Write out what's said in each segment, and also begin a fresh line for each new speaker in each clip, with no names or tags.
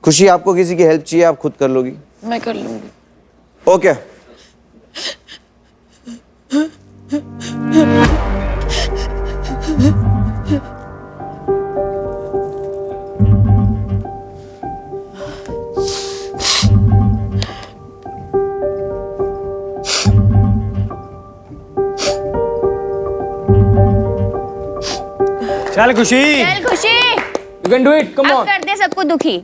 खुशी, आपको किसी की हेल्प चाहिए, आप खुद कर लोगी?
मैं कर लूंगी।
ओके।
चल खुशी,
चल खुशी,
यू कैन डू इट, कम
अब
ऑन।
कर दे सबको दुखी।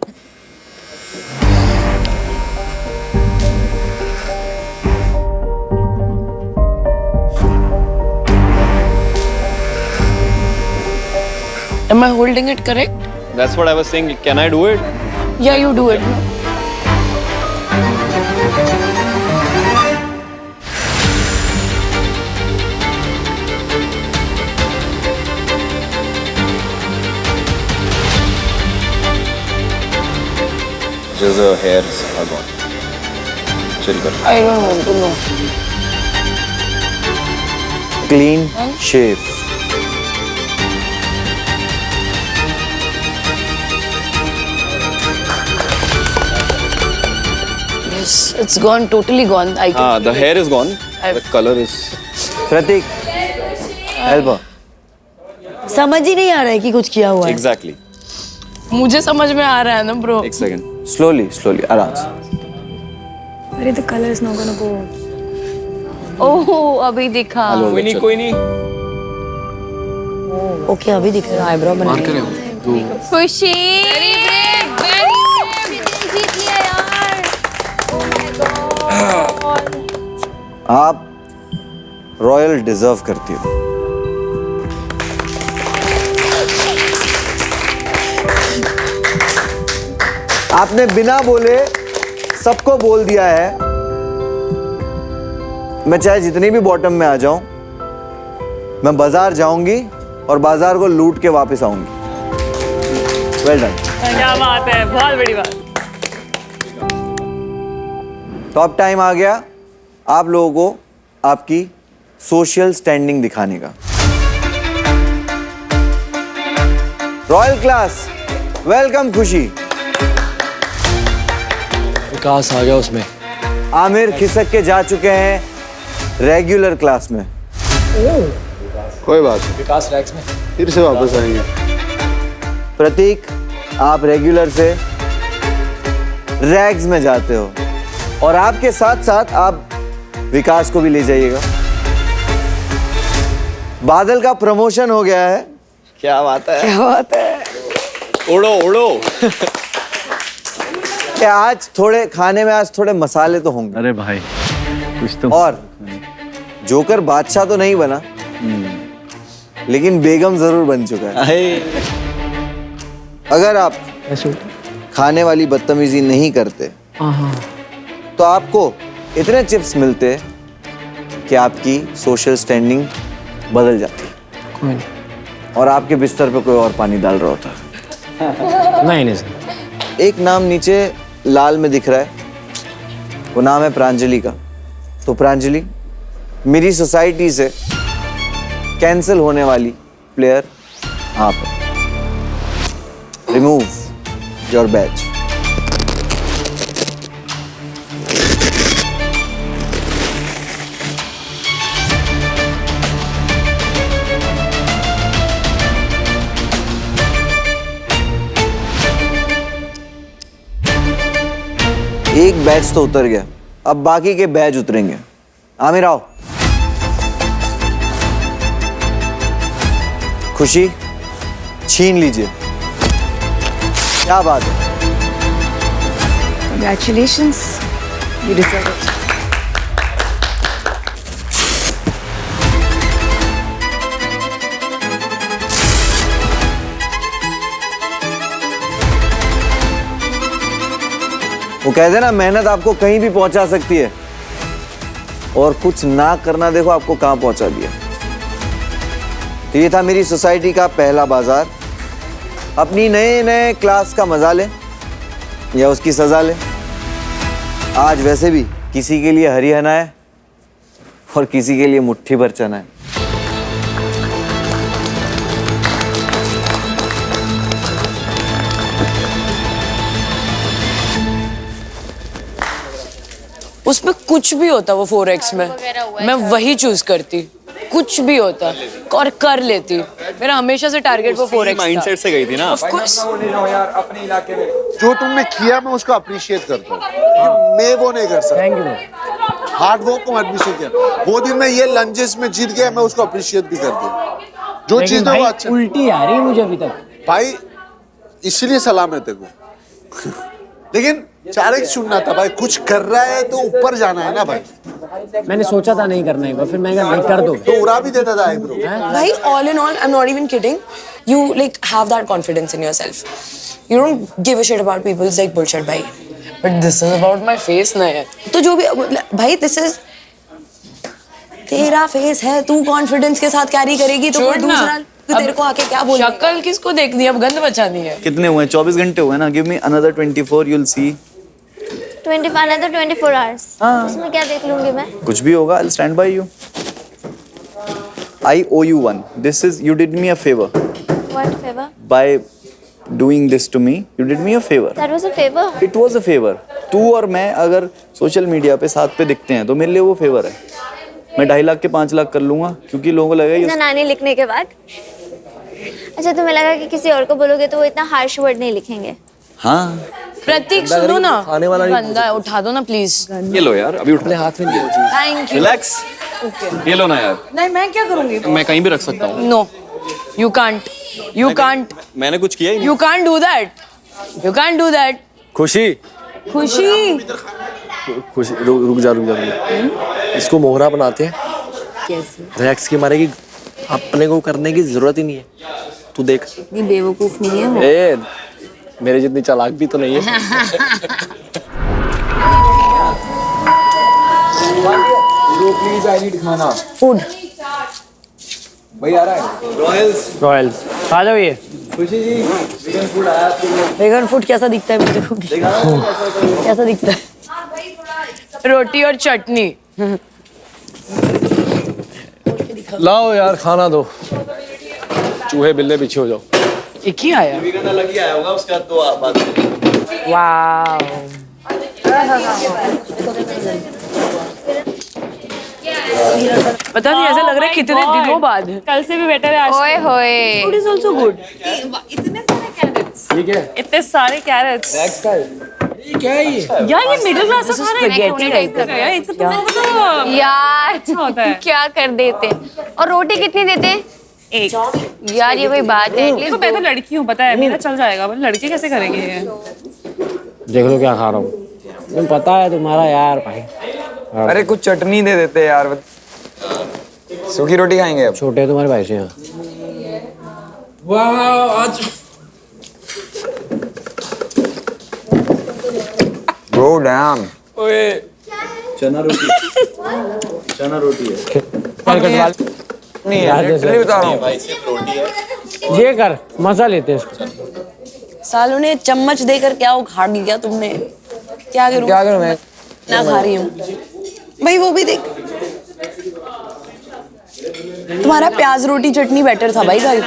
Am I holding it correct?
That's what I was saying. Can I do it?
Yeah, you do it.
Just the hairs are gone. Chill kar.
I don't want to know.
Clean shave.
Yes, it's gone, totally gone. I can
The hair is gone.
I've-
The color is.
Prateek, help.
समझ ही नहीं आ रहा है कि कुछ किया हुआ है।
Exactly.
मुझे समझ में आ रहा है ना ब्रो।
एक second.
स्लोली स्लोली, आराम से।
अरे the color is not gonna go.
ओह अभी दिखा।
I'll hold it, chill.
कोई नहीं।
ओके अभी दिख रहा है आईब्रो बना
मार करे तू।
खुशी जीत लिया यार।
आप रॉयल डिजर्व करती हो। आपने बिना बोले सबको बोल दिया है, मैं चाहे जितनी भी बॉटम में आ जाऊं, मैं बाजार जाऊंगी और बाजार को लूट के वापस आऊंगी। Well done.
क्या बात है, बहुत बड़ी बात।
तो अब टाइम आ गया आप लोगों को आपकी सोशल स्टैंडिंग दिखाने का। रॉयल क्लास, वेलकम खुशी।
विकास आ गया उसमें।
आमिर खिसक के जा चुके हैं रेगुलर क्लास में।
कोई बात नहीं,
विकास रैक्स में।
फिर से वापस आएंगे।
प्रतीक, आप रेगुलर से रैग्स में जाते हो और आपके साथ साथ आप विकास को भी ले जाइएगा। बादल का प्रमोशन हो गया है।
क्या बात है?
क्या बात है?
उड़ो उड़ो।
कि आज थोड़े खाने में आज थोड़े मसाले तो होंगे।
अरे भाई कुछ तो।
और जोकर बादशाह तो नहीं बना, लेकिन बेगम जरूर बन चुका है। अगर आप खाने वाली बदतमीजी नहीं करते तो आपको इतने चिप्स मिलते कि आपकी सोशल स्टैंडिंग बदल जाती और आपके बिस्तर पे कोई और पानी डाल रहा होता।
नहीं सर।
एक नाम नीचे लाल में दिख रहा है, वो नाम है प्रांजलि का। तो प्रांजलि, मेरी सोसाइटी से कैंसिल होने वाली प्लेयर आप है। Remove your batch. एक बैच तो उतर गया, अब बाकी के बैच उतरेंगे। आमिर आओ। खुशी, छीन लीजिए। क्या बात है?
Congratulations, you deserve it.
वो कहते हैं ना, मेहनत आपको कहीं भी पहुंचा सकती है और कुछ ना करना देखो आपको कहां पहुंचा दिया। तो ये था मेरी सोसाइटी का पहला बाजार। अपनी नए नए क्लास का मजा ले या उसकी सजा ले। आज वैसे भी किसी के लिए हरियाणा है और किसी के लिए मुट्ठी भर चना है।
उसमें कुछ भी होता वो 4x में, मैं वही चूज करती, कुछ भी होता और कर लेती। मेरा हमेशा से टारगेट वो 4x
माइंडसेट से गई थी ना।
Of course।
जो तुमने किया मैं उसको अप्रिशिएट करता हूँ, मैं वो नहीं कर सकता।
Thank you.
हार्ड वर्क को अप्रिशिएट किया, वो दिन मैं ये लंजेस में जीत गया, मैं उसको अप्रिशिएट भी कर दिया। जो चीज है वो अच्छा।
उल्टी आ रही है मुझे अभी तक
भाई, इसीलिए सलाम है तेरे को। लेकिन 4x चुनना था भाई, कुछ कर रहा है तो ऊपर जाना है ना भाई।
मैंने सोचा था नहीं करना है, फिर मैं नहीं कर दो
तो उड़ा भी देता था ब्रो।
भाई all in all, I'm not even kidding. You like have that confidence in yourself. You don't give a shit about people's like bullshit भाई. But this is about my face ना यार. तो जो भी भाई this is तेरा face है, तू कॉन्फिडेंस के साथ कैरी करेगी तो कोई दूसरा तेरे को आके क्या बोलेगा? शक्ल किसको देखनी है, अब गंद बचानी है।
कितने हुए? 24 घंटे हुए ना। Give me another 24, you'll see
24 hours। उसमें क्या देख लूंगी मैं?
कुछ भी होगा, I'll stand by you. I owe you one. This is, you did me a favor
What favor?
by doing this to me. You did me a favor.
That was a favor।
It was a favor. तू और मैं अगर social media पे साथ पे दिखते हैं तो मेरे लिए वो फेवर है। मैं 2.5 लाख के 5 लाख कर लूंगा क्योंकि लोगों को लगेगा ये
नानी लिखने के बाद। अच्छा, तुम्हें लगा कि किसी और को बोलोगे तो वो इतना हार्श वर्ड नहीं लिखेंगे?
हाँ।
प्रतीक सुनो ना, गंदा है, उठा दो ना प्लीज।
ये लो यार, अभी उठा।
हाथ में नहीं।
Thank you.
रिलैक्स। ये लो ना यार।
नहीं, मैं क्या करूंगी?
मैं कहीं भी रख सकता हूँ।
No, you can't।
मैंने कुछ किया ही नहीं।
You can't do that। You can't do that।
खुशी
खुशी।
खुशी रुक जा। इसको मोहरा बनाते हैं।
कैसे?
रैक्स की मारेगी, अपने को करने की जरूरत ही नहीं है। तू देख।
इतनी बेवकूफ नहीं है वो।
ए, मेरे जितनी चालाक भी तो नहीं है।
प्लीज आई नीड खाना।
फूड।
भाई आ रहा है।
रॉयल्स आ जाओ। ये
खुशी जी, वेगन फूड आया आपके लिए।
वेगन फूड कैसा दिखता है मुझे? कैसा दिखता है?
रोटी और चटनी।
लाओ यार, खाना दो। चूहे बिल्ले पीछे हो जाओ।
एक ही आया।
वेगन अलग ही आया होगा, उसका तो बात नहीं।
वाओ। पता नहीं, ऐसा लग रहा है कितने दिनों बाद। कल से भी बेटर है आज। ओए होए। Food is also good. इतने सारे कैरेट्स।
ठीक है।
इतने सारे कैरेट्स।
क्या है ये?
यार ये मिडिल क्लास का खाना है टाइप का यार। इतना तो
यार
होता है।
क्या कर देते? और रोटी कितनी देते?
एक।
यार ये कोई बात है?
देखो मैं तो लड़की हूँ, पता है, मेरा चल जाएगा, पर लड़के कैसे करेंगे ये?
देख लो क्या खा रहा हूँ। तुम्हें पता है तुम्हारा यार भाई।
अरे कुछ चटनी दे देते यार। सूखी रोटी खाएंगे अब।
छोटे तुम्हारे भाई से।
वाह, आज ब्रो डैम।
ओए चना रोटी। चना रोटी है।
नहीं यार, लिटरली बता रहा हूँ।
भाई सिर्फ रोटी है।
ये कर, मजा लेते हैं इसको।
सालों ने चम्मच देकर क्या उखाड़ लिया तुमने? क्या करूं?
क्या करूं मैं?
ना खा रही हूँ भाई। वो भी देख, तुम्हारा प्याज रोटी चटनी बेटर था भाई कल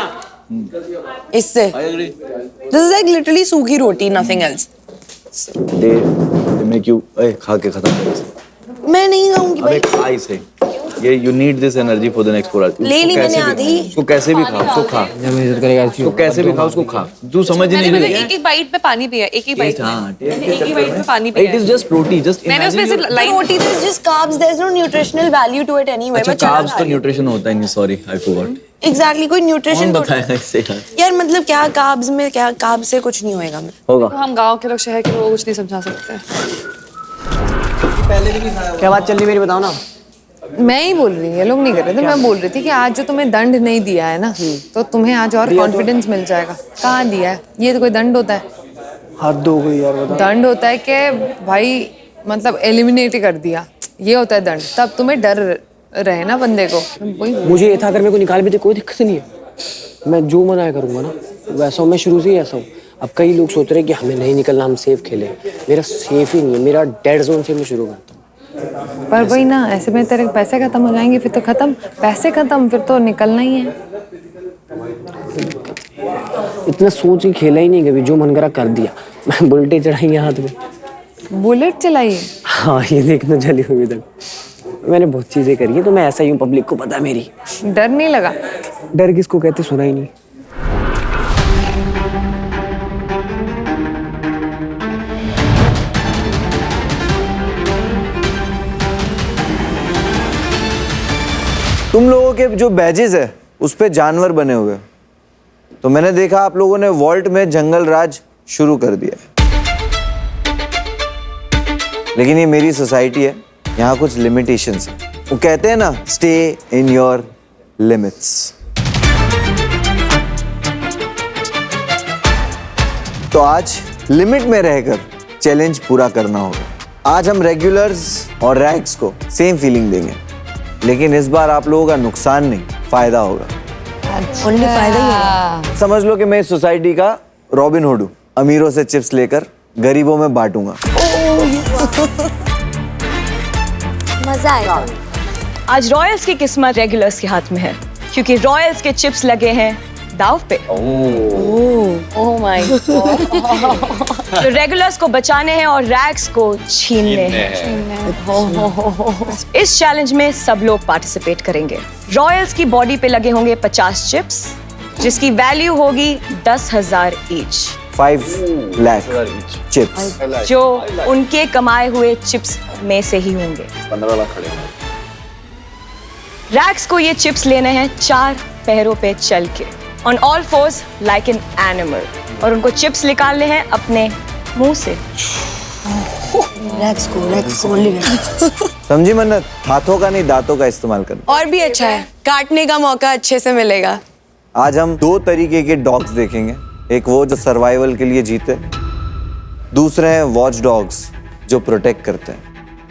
इससे। This is like literally sukhi roti, nothing else.
They make you खा के खत्म कर।
मैं नहीं खाऊंगी भाई।
अबे खा इसे। ये you need this energy for the next 4 hours.
ले ली मैंने आधी।
उसको कैसे भी खा, उसको खा।
जब इज्जत करेगा ऐसी
उसको कैसे भी खा, उसको खा। तू समझ ही नहीं रही है।
एक बाइट पे पानी पिया, एक ही बाइट
हाँ,
पे पानी पिया।
It is just roti, just
मैंने उसमें से लाइट रोटी, this just carbs, there is no nutritional value to it anyway.
अच्छा कार्ब्स तो न्यूट्रिशन होता है नहीं, सॉरी आई फॉरगॉट।
एग्जैक्टली, कोई न्यूट्रिशन
बताएगा इससे
यार? मतलब क्या कार्ब्स में, क्या कार्ब्स से कुछ नहीं होएगा।
होगा।
हम गांव के लोग, शहर के लोग कुछ नहीं समझा सकते।
क्या बात चल रही मेरी, बताओ ना।
मैं ही बोल रही हूँ, ये लोग नहीं कर रहे थे। मैं बोल रही थी कि आज जो तुम्हें दंड नहीं दिया है ना, तो तुम्हें आज और कॉन्फिडेंस मिल जाएगा। कहाँ दिया है? ये तो कोई दंड होता है?
हद हो गई यार, बता।
दंड होता है कि भाई मतलब एलिमिनेट ही कर दिया, ये होता है दंड। तब तुम्हें डर रहे ना बंदे को।
मुझे ये था, अगर मेरे को निकाल भी दे कोई दिक्कत नहीं है। मैं जो मना करूंगा ना वैसा हूँ। मैं शुरू से ही ऐसा हूँ। अब कई लोग सोच रहे हैं कि हमें नहीं निकलना, हम सेफ खेलें। मेरा सेफ ही नहीं है, मेरा डेड जोन से मैं शुरू करता हूँ।
पर वही ना, ऐसे में तेरे पैसे खत्म हो जाएंगे, फिर तो खत्म। पैसे खत्म, फिर तो निकलना ही है।
इतना सोच ही खेला ही नहीं कभी, जो मन करा कर दिया। मैं बुलटे चढ़ाई हाथ में।
बुलेट चलाइए।
हाँ ये देखना चली हुई इधर। मैंने बहुत चीजें करी है तो मैं ऐसा ही हूँ, पब्लिक को पता है मेरी।
डर नहीं लगा?
डर किसको कहते, सुना ही नहीं।
तुम लोगों के जो बैजेस है उस पे जानवर बने हुए हैं। तो मैंने देखा आप लोगों ने वॉल्ट में जंगल राज शुरू कर दिया है। लेकिन ये मेरी सोसाइटी है, यहाँ कुछ लिमिटेशंस हैं। वो कहते हैं ना, स्टे इन योर लिमिट्स। तो आज लिमिट में रहकर चैलेंज पूरा करना होगा। आज हम रेगुलर्स और रैग्स को सेम फीलिंग देंगे, लेकिन इस बार आप लोगों का नुकसान नहीं, फायदा होगा।
ओनली फायदा ही होगा।
समझ लो कि मैं इस सोसाइटी का रॉबिन हुड हूं। अमीरों से चिप्स लेकर गरीबों में बांटूंगा।
मजा आएगा।
आज रॉयल्स की किस्मत रेगुलर्स के हाथ में है, क्योंकि रॉयल्स के चिप्स लगे हैं दाव पे। ओह माय गॉड। तो रेगुलर्स को बचाने हैं और रैग्स को छीनने हैं। इस चैलेंज में सब लोग पार्टिसिपेट करेंगे। रॉयल्स की बॉडी पे लगे होंगे 50 चिप्स, जिसकी वैल्यू होगी 10,000 ईच।
5 लाख चिप्स
जो उनके कमाए हुए चिप्स में से ही होंगे।
15 लाख खड़े हैं।
रैग्स को ये चिप्स लेने हैं 4 पैरों पे चल के, on all fours like an animal, और उनको चिप्स निकालने हैं अपने मुंह से।
रैक्स को only रैक्स।
समझी मन्नत? हाथों का नहीं, दांतों का इस्तेमाल करना।
और भी अच्छा है, काटने का मौका अच्छे से मिलेगा।
आज हम 2 तरीके के डॉग्स देखेंगे। एक वो जो सर्वाइवल के लिए जीते, दूसरे हैं वॉच डॉग्स जो प्रोटेक्ट करते हैं।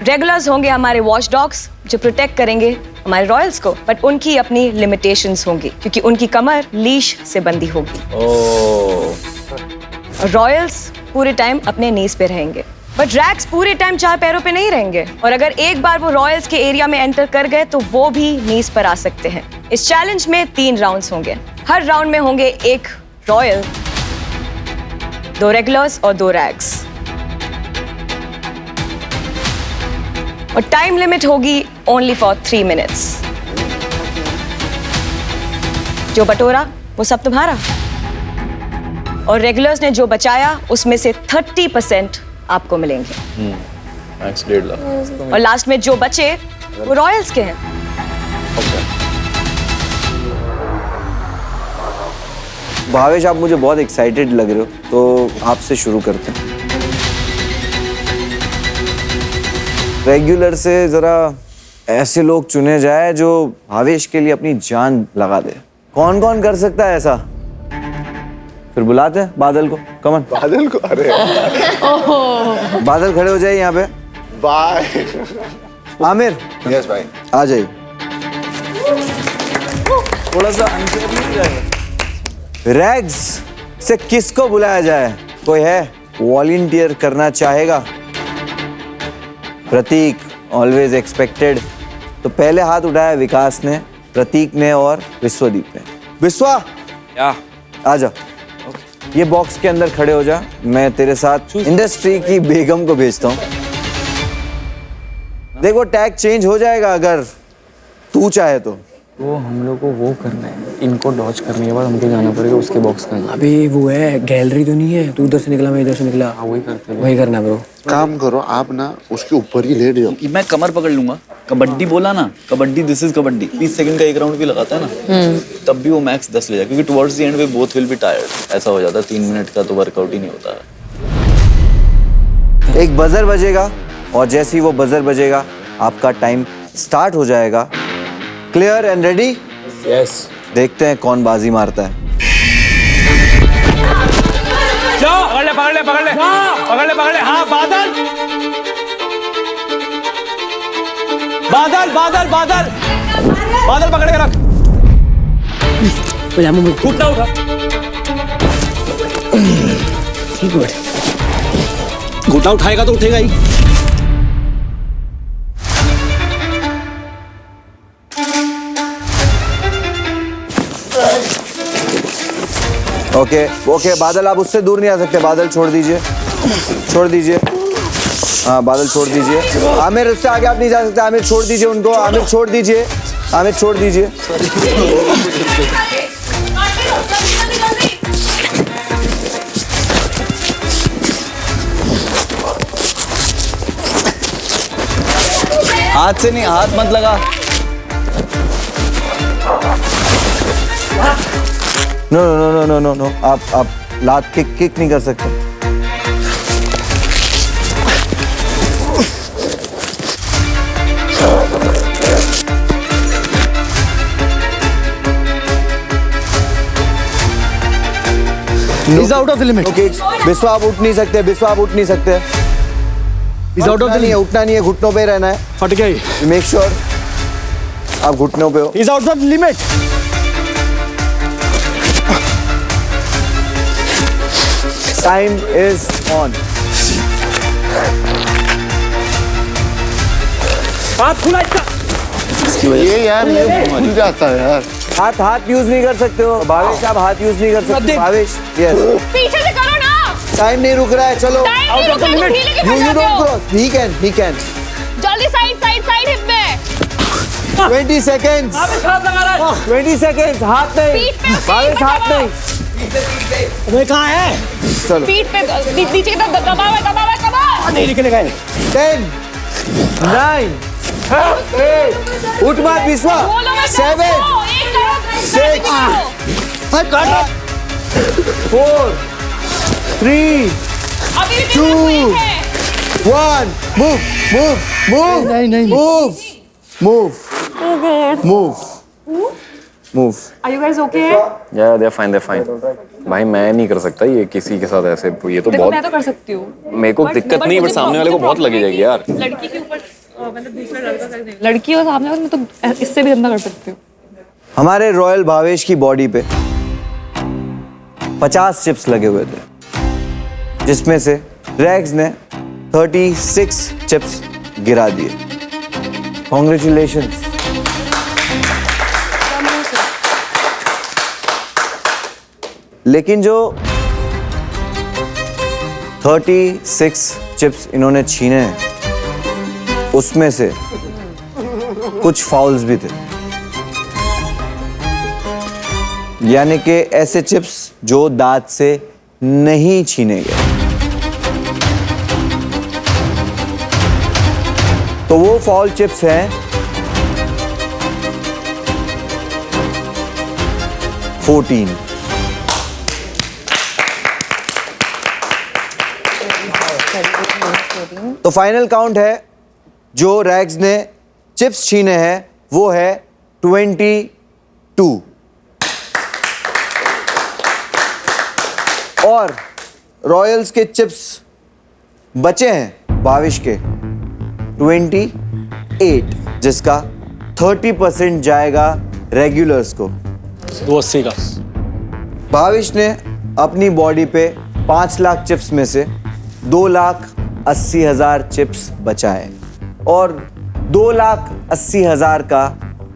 रेगुलर्स होंगे हमारे वॉच डॉग्स जो प्रोटेक्ट करेंगे हमारे रॉयल्स को, बट उनकी अपनी लिमिटेशंस होंगी, क्योंकि उनकी कमर लीश से बंधी होगी। और रॉयल्स पूरे टाइम अपने नीज पे रहेंगे, बट रैग्स पूरे टाइम 4 पैरों पे नहीं रहेंगे। और अगर एक बार वो रॉयल्स के एरिया में एंटर कर गए तो वो भी नीज पर आ सकते हैं। इस चैलेंज में 3 राउंड्स होंगे। हर राउंड में होंगे 1 रॉयल, 2 रेगुलर्स और 2 रैग्स। और टाइम लिमिट होगी ओनली फॉर 3 मिनट्स। जो बटोरा वो सब तुम्हारा, और रेगुलर्स ने जो बचाया उसमें से 30% आपको मिलेंगे।
मैक्स 1.5 लाख।
और लास्ट में जो बचे वो रॉयल्स के हैं।
भावेश, आप मुझे बहुत एक्साइटेड लग रहे हो, तो आपसे शुरू करते हैं। रेगुलर से जरा ऐसे लोग चुने जाए जो भावेश के लिए अपनी जान लगा दे। कौन कौन कर सकता है ऐसा? फिर बुलाते हैं बादल को। कमन
बादल को? अरे
बादल खड़े हो जाइए यहाँ पे।
बाय।
आमिर,
यस भाई,
आ जाइए।
थोड़ा सा अनफेयर नहीं जाएगा?
रैग्स से किसको बुलाया जाए? कोई है वॉलंटियर करना चाहेगा? प्रतीक, ऑलवेज एक्सपेक्टेड। तो पहले हाथ उठाया विकास ने, प्रतीक ने और विश्वदीप ने। विश्वा, आ जा। ये बॉक्स के अंदर खड़े हो जा। मैं तेरे साथ इंडस्ट्री की बेगम को भेजता हूँ। देखो, टैग चेंज हो जाएगा अगर तू चाहे तो।
वो हम लोग को वो करना है, इनको डॉज करने के बाद हमको जाना पड़ेगा उसके बॉक्स का। अभी वो है, गैलरी तो नहीं है, तू उधर से निकला मैं इधर से निकला। हाँ वही करते हैं, वही करना ब्रो।
काम करो आप ना, उसके ऊपर ही लेट जाओ।
मैं कमर पकड़ लूंगा। कबड्डी बोला ना, kabaddi, this is kabaddi. 30 second का 1 राउंड भी लगाता है ना, तब भी वो मैक्स 10 ले जाए, क्योंकि towards the end way both will be tired. ऐसा हो जाता है 3 मिनट का तो वर्कआउट ही नहीं होता है।
एक बजर बजेगा और जैसे ही वो बजर बजेगा आपका टाइम स्टार्ट हो जाएगा। Clear and ready?
यस।
देखते हैं कौन बाजी मारता है।
पकड़ ले पकड़ ले पकड़ ले पकड़ ले पकड़ ले। हाँ, बादल बादल बादल बादल बादल पकड़ के रख।
पजामा में
उठा उठा। घुटना उठाएगा तो उठेगा ही।
ओके ओके, बादल आप उससे दूर नहीं आ सकते। बादल छोड़ दीजिए, छोड़ दीजिए। हाँ बादल छोड़ दीजिए। आमिर उससे आगे आप नहीं जा सकते। आमिर छोड़ दीजिए उनको। आमिर छोड़ दीजिए। आमिर छोड़ दीजिए।
हाथ से नहीं, हाथ मत लगा।
No no no no no no, आप लात किक नहीं कर सकते।
He's out of the limit.
Okay, Biswa आप उठ नहीं सकते। बिस्वा आप उठ नहीं सकते।
He's out of the limit.
उठना नहीं है, घुटनों पे रहना है।
फट गया ये।
मेक श्योर आप घुटनों पे हो।
He's out of the limit.
Time is on.
हाथ खुला इसका।
ये यार ये भूल जाता है यार।
हाथ यूज नहीं कर सकते हो भावेश। आप हाथ यूज नहीं कर सकते भावेश। यस,
पीछे से करो ना।
टाइम नहीं रुक रहा है। चलो
नहीं रुक रहा है, तुम ढीले क्यों
यू
पड़ जाते
डोंट
हो?
क्रॉस। He can.
जल्दी साइड हिप में।
20 सेकंड्स। 20 सेकंड्स। हाथ नहीं
पीठ पे,
भावेश, हाथ नहीं।
वो कहाँ है?
चलो
पीठ पे नीचे की तरफ दबाओ।
नहीं निकलेगा ये।
10 9 8 उठ मत विश्वा। 7 6 5 4 3 2 1 move.
Are you guys okay?
या दे फाइन भाई मैं नहीं कर सकता ये किसी के साथ ऐसे। ये तो
देखो
बहुत
मैं तो कर सकती हूँ।
मेरे को दिक्कत नहीं, बट सामने वाले को बहुत लगी जाएगी यार।
लड़की के ऊपर मतलब दूसरा लड़का कर देगा। लड़की और सामने वाले में तो इससे भी गंदा कर सकती हूँ।
हमारे रॉयल भावेश की बॉडी पे 50 चिप्स लगे हुए थे, जिसमें से रैग्स ने 36 चिप्स गिरा दिए। कॉन्ग्रेचुलेशंस। लेकिन जो 36 चिप्स इन्होंने छीने हैं उसमें से कुछ फाउल्स भी थे, यानी कि ऐसे चिप्स जो दांत से नहीं छीने गए। तो वो फाउल चिप्स हैं 14। तो फाइनल काउंट है जो रैग्स ने चिप्स छीने हैं वो है 22 और रॉयल्स के चिप्स बचे हैं भावेश के 28, जिसका 30% जाएगा रेगुलर्स को।
280 का।
भावेश ने अपनी बॉडी पे 5 लाख चिप्स में से 2,80,000 चिप्स बचाए और 2,80,000 का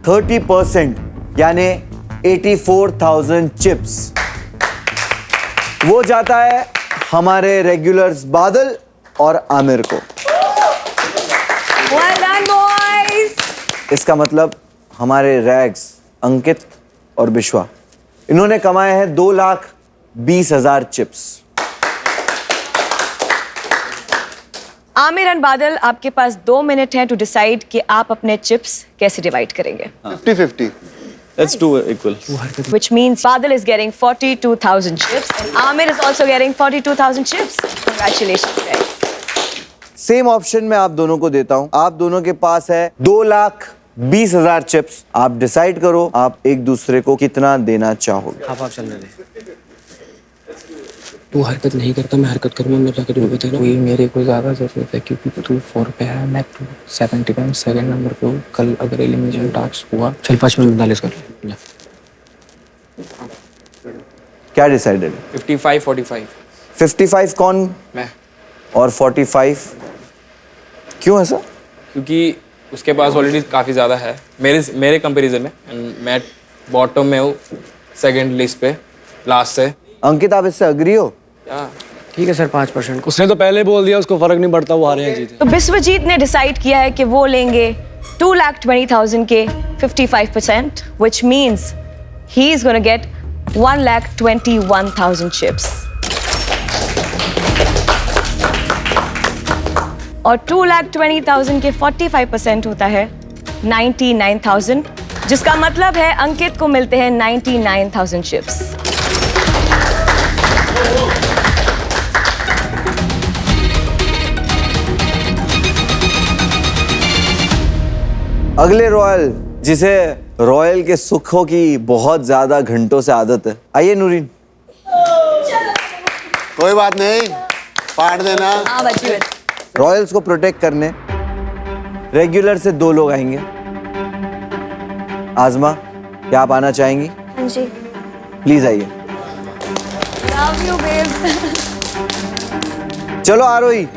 30% यानी 84,000 चिप्स वो जाता है हमारे रेगुलर्स बादल और आमिर को।
Well done, boys.
इसका मतलब हमारे रैग्स अंकित और बिश्वा इन्होंने कमाए हैं 2,20,000 चिप्स।
आमिर एंड बादल, आपके पास 2 मिनट हैं टू डिसाइड कि आप अपने चिप्स कैसे डिवाइड करेंगे।
50-50।
Let's do it equal.
Which means Badal is getting 42,000 chips and Amir is also getting 42,000 chips. Congratulations, guys.
Same option मैं आप दोनों को देता हूं। आप दोनों के पास है 2,20,000 चिप्स। आप डिसाइड करो आप एक दूसरे को कितना देना चाहोगे।
आप चलने दे। तू हरकत नहीं करता, मैं हरकत करूंगा, मैं जाकर तुम्हें बता रहा हूँ। मेरे को ज्यादा जरूरत है क्योंकि तू 4 पे है, मैं 70 पे, सेकंड नंबर पे हूँ। कल अगर एलिमिनेशन टास्क हुआ, चल 5 मिनट 49 कर ले।
क्या डिसाइडेड?
55-45।
55 कौन?
मैं।
और 45 क्यों ऐसा?
क्योंकि उसके पास ऑलरेडी काफ़ी ज़्यादा है मेरे कंपैरिजन में, एंड मैं बॉटम में हूँ, सेकंड लिस्ट पे, लास्ट से।
अंकित आप इससे अग्री हो?
ठीक है सर 5%।
उसने तो पहले बोल दिया उसको फर्क नहीं पड़ता, वो हारे या जीते।
तो बिस्वजीत ने डिसाइड किया है कि वो लेंगे 2,20,000 के 55%, which means he is going to get 1,21,000 chips. और 2,20,000 के 45% होता है 99,000, जिसका मतलब है अंकित को मिलते हैं 99,000 चिप्स।
अगले रॉयल, जिसे रॉयल के सुखों की बहुत ज्यादा घंटों से आदत है, आइए नूरीन।
कोई बात नहीं, फाड़ देना।
हाँ बच्ची।
रॉयल्स को प्रोटेक्ट करने रेगुलर से 2 लोग आएंगे। आजमा, क्या आप आना चाहेंगी?
हाँ जी।
प्लीज आइए।
Love you, babe.
चलो आरोही,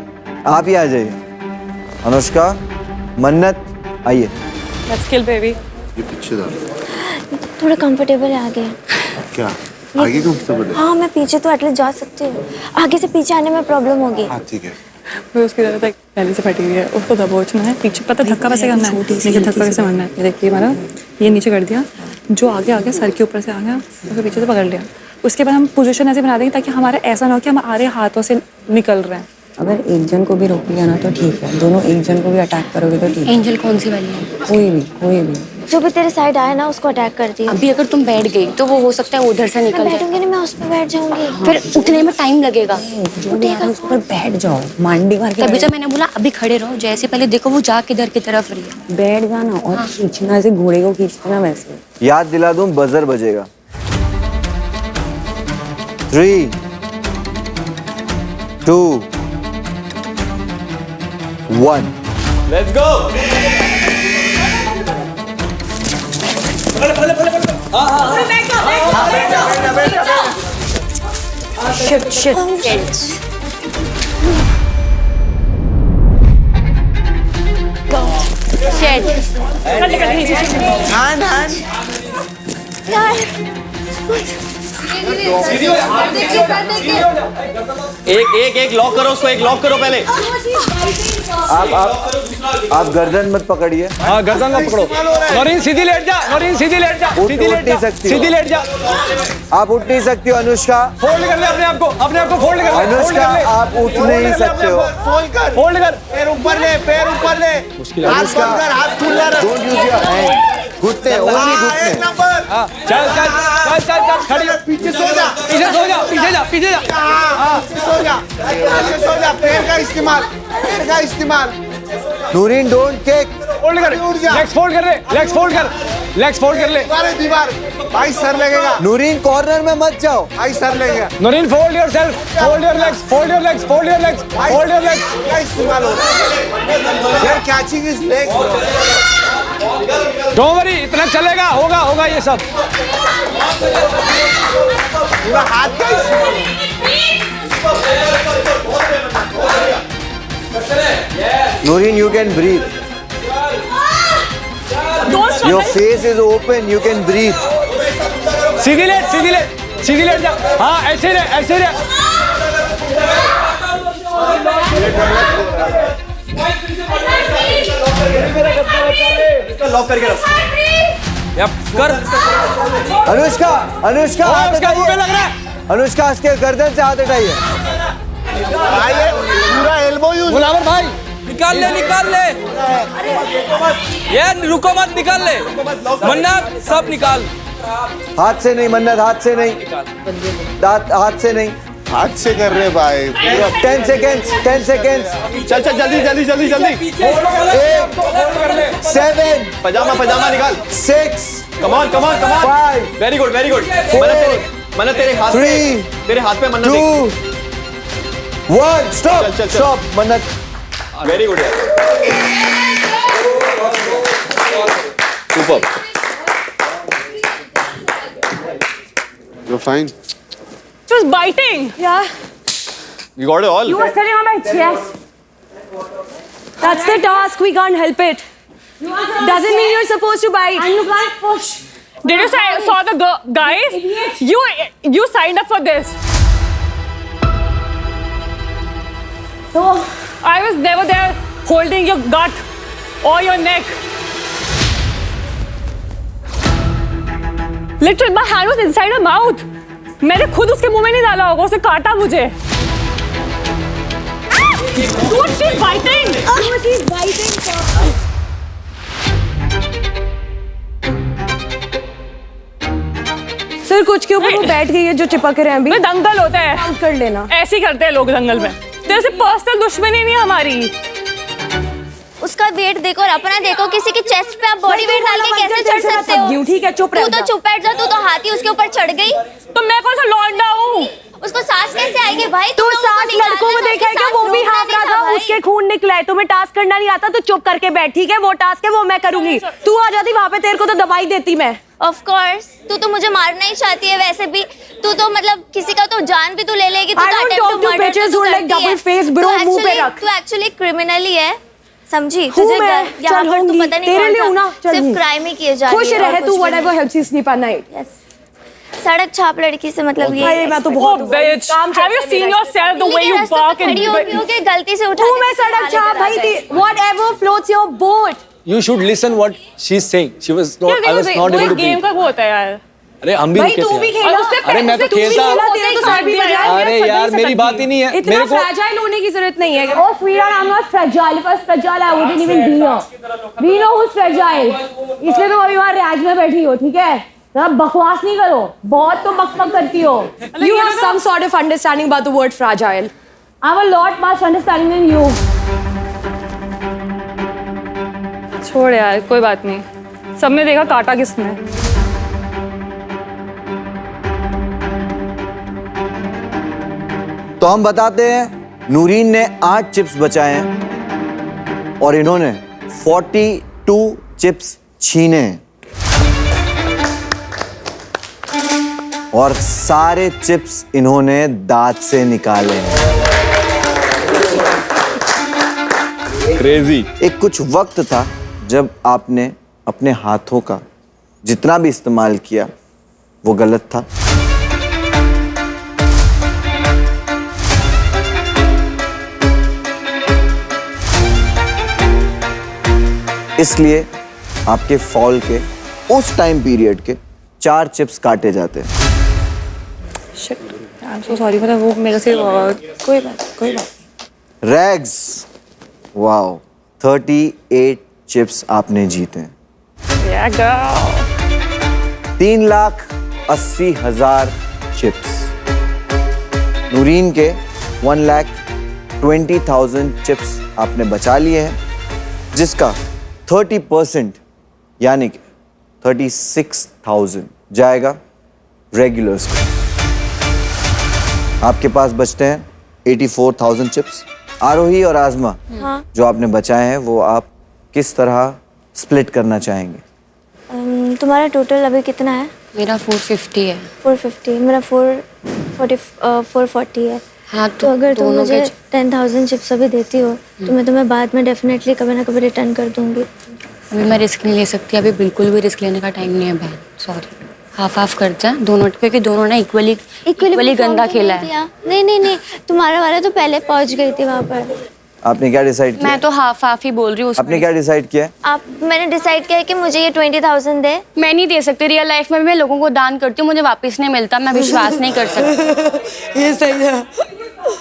आप ही आ जाइए। अनुष्का, मन्नत, आइए।
Let's kill baby.
ये पीछे डाल।
थोड़ा कंफर्टेबल है आगे।
क्या आगे कंफर्टेबल है?
हाँ मैं पीछे तो एटलीस्ट जा सकती हूँ, आगे से पीछे आने में प्रॉब्लम होगी।
हाँ ठीक है।
वो उसकी ज़रूरत है, पहले से फटी हुई है, उसको दबोचना है, पीछे पता धक्का कैसे करना है, देखिए धक्का कैसे मारना है। ये देखिए मारा, ये नीचे कर दिया, जो आगे आ गया सर के ऊपर से आ गया, उसको पीछे से पकड़ लिया। उसके बाद हम पोजीशन ऐसे बना देंगे ताकि हमारा ऐसा ना हो कि हम आरे हाथों से निकल रहे हैं।
अगर एक जन को भी रोक लिया ना तो ठीक है, दोनों एक जन को भी अटैक करोगे तो ठीक है।
एंजल कौन सी वाली है?
कोई भी।
जो भी तेरे साइड आए ना उसको अटैक कर दिया।
अभी अगर तुम बैठ गई तो वो हो सकता है उधर से
मैं
निकल जाए,
बैठूंगी नहीं, मैं उस पर बैठ जाऊंगी।
फिर उठने में टाइम लगेगा।
जो भी है उस पर बैठ जाओ, मांडी मार के
तभी तो मैंने बोला अभी खड़े रहो, जैसे पहले देखो वो जा किधर की तरफ रही है।
बैठ जाना और खींचना, ऐसे घोड़े को खींचते ना वैसे।
याद दिला दूं, बजर बजेगा। 3, 2, 1।
Let's go.
शिट
एक लॉक करो उसको, एक लॉक करो पहले।
आप गर्दन मत पकड़िए।
हाँ गर्दन मत पकड़ो। नौरीन सीधी लेट जा, नौरीन सीधी लेट जा,
उठ नहीं सकती हो।
सीधी लेट जा।
आप उठ नहीं सकती हो अनुष्का।
फोल्ड कर ले अपने आप को फोल्ड कर ले।
अनुष्का आप उठ नहीं सकते हो।
फोल्ड कर।
पैर ऊपर ले, पैर ऊपर ले। हाथ बंद कर, हाथ खुला रख।
Don't use your hand. घुटने, ओनली घुटने।
एक नंबर।
चल खड़ी हो।
पीछे सो जा।
पीछे जा।
सो जा। पैर का इस्तेमाल।
Noreen don't kick.
फोल्ड कर। लेग्स फोल्ड कर ले।
दीवार भाई सर लगेगा।
नूरीन कॉर्नर में मत जाओ।
भाई सर लगेगा।
Naureen fold yourself, fold your legs.
का इस्तेमाल हो रहा है। यार catching is leg.
Don't worry, इतना चलेगा, होगा ये सब।
पूरा हाथ का इस्तेमाल।
Noreen, you can breathe. Your face is open. You can breathe.
सीधी लेट जा। हाँ ऐसे रहे।
लॉक करके रख। कर।
अनुष्का हाथ
उसका मुंह पे
हटाइए।
लग रहा है।
अनुष्का इसके गर्दन से हाथ हटाइए।
भाई ये पूरा एल्बो यूज।
मुलावर भाई
निकाल ले। ये रुको मत, निकाल ले। मन्नत सब निकाल।
हाथ से नहीं मन्नत, हाथ से नहीं। हाथ से नहीं।
हाथ से कर रहे भाई पूरा।
10 seconds।
चल जल्दी।
8, 7,
पजामा निकाल।
6,
कम ऑन।
5,
very good. मन्नत तेरे हाथ
3,
पे, तेरे हाथ पे मन्नत।
2, 1।
चल।
स्टॉप मन्नत।
Very good. Super.
You're fine.
She was biting. Yeah.
You got it all.
You were sitting on my chest. That's the task. We can't help it. Doesn't mean you're supposed to bite. And you can't push.
Did you saw the guys? You signed up for this.
तो I was never there holding your gut or your neck. Literally, my hand was inside her mouth. मैंने खुद उसके मुंह में नहीं डाला होगा, उसने काटा मुझे. Dude, she's biting.
She's biting.
फिर कुछ के ऊपर वो बैठ गई है जो चिपक रहे हैं अभी.
दंगल होता है.
काउंट कर लेना.
ऐसे ही करते हैं लोग दंगल में. तेरे से पर्सनल दुश्मनी नहीं हमारी.
उसका वेट देखो और अपना देखो. किसी की चेस्ट पे आप बॉडी वेट डाल के कैसे चढ़ सकते हो?
ठीक है, चुप रह.
तू तो चुप बैठ जा. तू तो हाथी उसके ऊपर चढ़ गई.
तो मैं कौन सा लौंडा हूँ?
उसको सांस कैसे आएगी भाई?
तू 7 लड़कों को देखा है क्या? वो भी हाफ रहा था, उसके खून निकला है. तुम्हें टास्क करना नहीं आता तो चुप करके बैठ. ठीक है, वो टास्क है वो मैं करूंगी. तू आ जाती वहां पे, तेरे को तो दवाई देती मैं.
Of course. तू तो मुझे मारना ही चाहती है वैसे भी. तू तो मतलब किसी का तो जान भी तू ले लेगी. तू तो अटेम्प्ट टू मर्डर तू एक्चुअली क्रिमिनल ही है. समझी? तुझे यहाँ पर तू पता नहीं कौन सा सिर्फ क्राइम ही किए जा रही है.
खुश रहे तू. Whatever helps you sleep at night.
Yes. सड़क छाप लड़की से मतलब ये.
मैं तो बहुत
bitch. Have you seen yourself the way you bark and
खड़ी होके गलती से उठा.
तू मैं सड़क छाप भाई. Whatever floats your boat.
You should listen what she's saying. She was not. I was not able to
game का वो होता है यार.
अरे हम भी
भाई तू भी खेला.
अरे मैं तो खेलता.
तेरे तो साथ भी बजा.
अरे यार मेरी बात ही नहीं है.
इतना फ्रैजाइल होने की जरूरत नहीं है. Oh sweetheart, I'm not fragile. If I was fragile, I wouldn't even be here. We know who's fragile. इसलिए तुम अभी वहाँ रैज में बैठी हो. ठीक है, बकवास नहीं करो. बहुत तो बकबक करती हो. You have some sort of understanding about the word fragile. I'm a lot much understanding than you.
छोड़ यार, कोई बात नहीं. सबने देखा काटा किसने.
तो हम बताते हैं, नूरीन ने 8 चिप्स बचाए हैं और इन्होंने 42 चिप्स छीने हैं और सारे चिप्स इन्होंने दांत से निकाले हैं.
क्रेजी.
एक कुछ वक्त था जब आपने अपने हाथों का जितना भी इस्तेमाल किया वो गलत था. इसलिए आपके फॉल के उस टाइम पीरियड के 4 चिप्स काटे जाते हैं.
Shit, I'm so sorry. मतलब वो मेरे से कोई बात.
रैग्स, वाओ, 38 चिप्स आपने जीते हैं.
Yeah, girl.
3,80,000 चिप्स. नूरीन के 1,20,000 चिप्स आपने बचा लिए हैं, जिसका 30% यानी कि 36,000 जाएगा रेगुलर्स को. आपके पास बचते हैं 84,000 चिप्स. आरोही और आजमा, जो आपने बचाए हैं वो आप किस तरह स्प्लिट करना चाहेंगे?
तुम्हारा टोटल अभी कितना है?
मेरा 450 है.
450. मेरा 440 है.
हाँ,
तो अगर तुम मुझे 10,000 चिप्स अभी देती हो तो मैं तुम्हें बाद में डेफिनेटली कभी ना कभी रिटर्न कर दूंगी.
अभी मैं रिस्क नहीं ले सकती. अभी बिल्कुल भी रिस्क लेने का टाइम नहीं है बहन. सॉरी. हाफ कर जा दोनों, क्योंकि दोनों ने इक्वली गंदा खेला है.
नहीं, तुम्हारा वाला तो पहले पहुंच गई थी वहाँ पर.
आपने क्या डिसाइड किया?
मैं तो हाफ ही बोल रही हूँ.
आपने क्या डिसाइड किया?
मैंने डिसाइड किया है कि मुझे ये 20,000 दे.
मैं नहीं दे सकती. रियल लाइफ में मैं लोगों को दान करती हूँ, मुझे वापस नहीं मिलता. मैं विश्वास नहीं कर सकती.
ये सही है.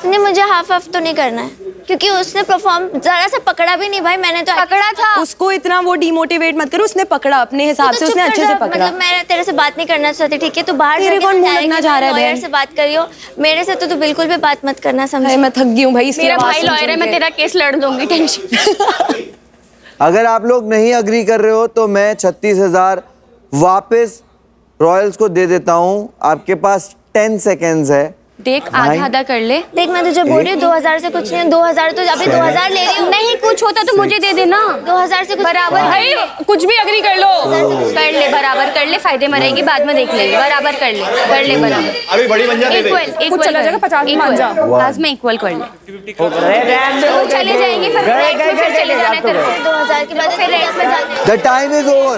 नहीं, मुझे हाफ तो नहीं करना है क्योंकि उसने परफॉर्म जरा सा पकड़ा भी नहीं भाई. मैंने तो
पकड़ा था.
उसको इतना वो डिमोटिवेट मत करो. उसने पकड़ा अपने हिसाब से. उसने अच्छे से पकड़ा.
मतलब मैं तेरे से बात नहीं करना चाहती. ठीक है, तू बाहर
तेरे कौन मुंह लगना चाह रहा है?
लॉयर से बात करियो. मेरे से तो तू बिल्कुल भी बात मत करना. समझी?
मैं थक गई हूँ भाई.
मेरा भाई लॉयर है, मैं तेरा केस लड़ लूंगी. टेंशन.
अगर आप लोग नहीं अग्री कर रहे हो तो मैं 36,000 वापस रॉयल्स को दे देता हूँ. आपके पास 10 सेकेंड्स है.
देख, आधा कर ले.
देख, मैं तुझे बोल रही हूँ 2,000 से कुछ नहीं. 2,000 तो अभी 2,000 ले रही हूँ.
नहीं, कुछ होता तो मुझे दे देना.
2,000 से कुछ
बराबर.
भाई कुछ भी अग्री कर लो.
कर ले, बराबर कर ले. फायदे में रहेगी, बाद में देख लेंगे. बराबर कर ले बराबर.
अभी बड़ी बन जाती है.
कुछ चला जाएगा 50 मान जा.
आज में इक्वल कर ले. तो चले जाएंगे फिर चले जाने तेरे से.
2,000 के बाद फिर रेट में जाने.
The time is over.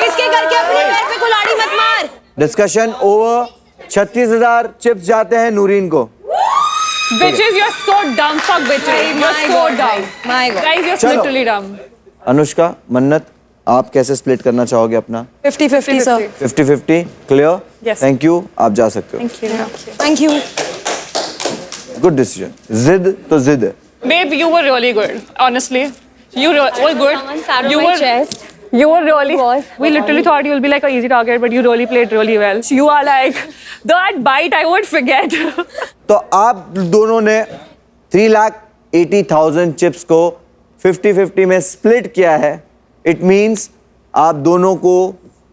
इसके करके अपने पैर पे कुल्हाड़ी मत मार.
Discussion over. 36,000 चिप्स जाते हैं नूरीन को.
Bitches, you're so dumb. Fuck bitches. You're so dumb.
My God.
Guys, you're
चलो।
literally dumb.
अनुष्का, मन्नत, आप कैसे स्प्लिट करना चाहोगे अपना?
50-50 sir.
50-50 clear?
Yes.
Thank you, आप जा सकते हो।
Thank you.
Thank you.
Good decision. जिद तो जिद है।
Babe, you were really good. Honestly, you were good.
Someone sat on
You
my
were.
chest.
You were really. We literally thought you'll be like an easy target, but you really played really well. You are like that bite I won't forget.
तो आप दोनों ने 3,80,000 chips को 50-50 में split किया है। It means आप दोनों को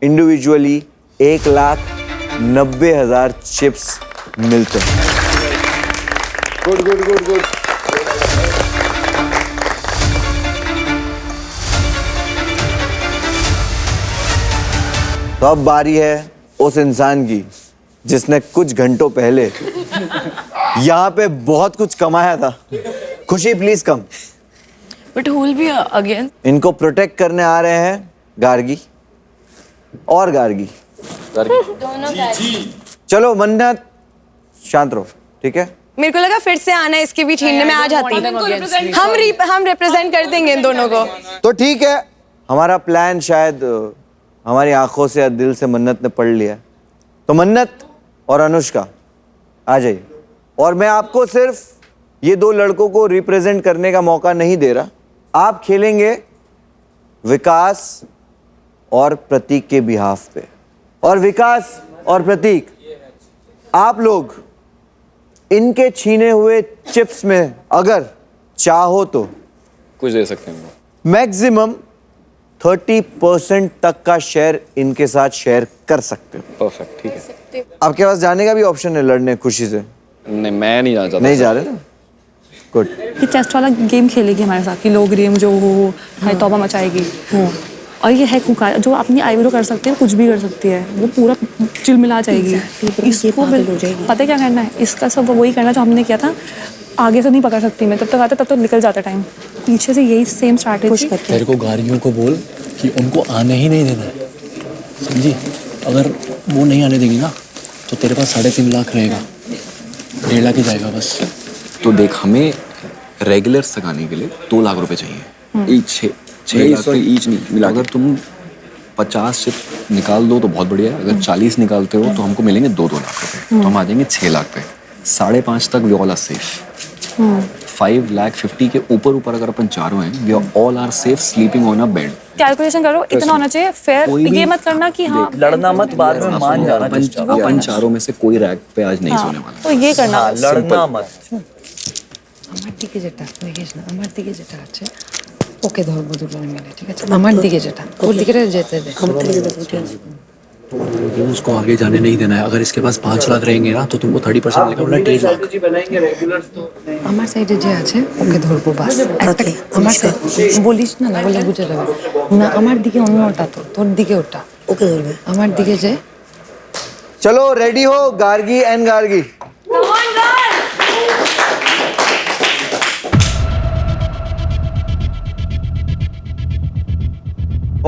इंडिविजुअली 1,90,000 चिप्स मिलते हैं।
Good good good good.
तो अब बारी है उस इंसान की जिसने कुछ घंटों पहले यहाँ पे बहुत कुछ कमाया था। खुशी please come.
But who will be again?
इनको प्रोटेक्ट करने आ रहे हैं गार्गी और गार्गी। चलो मन्नत शांत रहो, ठीक है?
मेरे को लगा फिर से आना है इसके भी छीनने में आ जाती। हम रिप्रेजेंट कर देंगे इन दोनों को।
तो ठीक है, हमारा प्लान शायद हमारी आंखों से या दिल से मन्नत ने पढ़ लिया। तो मन्नत और अनुष्का आ जाइए। और मैं आपको सिर्फ ये दो लड़कों को रिप्रेजेंट करने का मौका नहीं दे रहा, आप खेलेंगे विकास और प्रतीक के बिहाफ पे। और विकास और प्रतीक, आप लोग इनके छीने हुए चिप्स में अगर चाहो तो
कुछ दे सकते हैं।
मैक्सिमम 30% तक का शेयर इनके साथ शेयर कर सकते हो।
परफेक्ट, ठीक है।
आपके पास जाने का भी ऑप्शन है लड़ने खुशी से।
नहीं, मैं नहीं जाना चाहता।
नहीं जा रहे ना? गुड।
ये चेस्ट वाला गेम खेलेगी हमारे साथ कि लोग गेम जो हो हमारी तौबा मचाएगी। और ये है खुकार जो अपनी आईब्रो कर सकती है, कुछ भी कर सकती है, वो पूरा चिलमिला जाएगी। इसको पता है क्या करना है, इसका सब वही करना जो हमने किया था। आगे से नहीं पकड़ सकती मैं, तब तक आता तब तक निकल जाता टाइम। पीछे से यही सेम स्ट्रैटेजी।
तेरे को गाड़ियों को बोल कि उनको आने ही नहीं देना है, समझी? अगर वो नहीं आने देगी ना तो तेरे पास 3.5 लाख रहेगा, 1.5 लाख ही जाएगा बस।
तो देख, हमें रेगुलर्स लगाने के लिए 2 लाख रुपए चाहिए। ईच 6 लाख ईच नहीं मिला। अगर तुम 50 चिप निकाल दो तो बहुत बढ़िया है। अगर 40 निकालते हो तो हमको मिलेंगे 2-2 लाख रुपए। तो हम आ जाएंगे 6 लाख पे। 5.5 तक वी ऑल आर सेफ। 5,50,000 के ऊपर अगर अपन चारों हैं, we all are safe sleeping on a bed.
Calculation करो, इतना होना चाहिए फेयर। ये मत करना कि हाँ
लड़ना मत, बाद में मान जाना।
अपन चारों में से कोई रैक पे आज नहीं सोने वाला।
तो ये करना,
लड़ना मत।
আমার দিকে যেটা দেখিস না, আমার দিকে যেটা আছে ওকে ধরবো দুজনে মিলে, ঠিক আছে? আমার দিকে যেটা, ওর দিকে যেতে দে।
उसको आगे जाने नहीं देना है। अगर इसके पास 5 लाख रहेंगे ना तो तुमको 30% मिलेगा, वरना 1.5 लाख।
আমার সাইডে যে আছে ওকে ধরবো বাস। একটা আমার সাইড বলিস না, না বলে বুঝে যাবে না। আমার দিকে অন্যটা, তো তোর দিকে ওটা, ওকে ধরবে। আমার দিকে যে।
चलो रेडी हो गार्गी एंड गार्गी।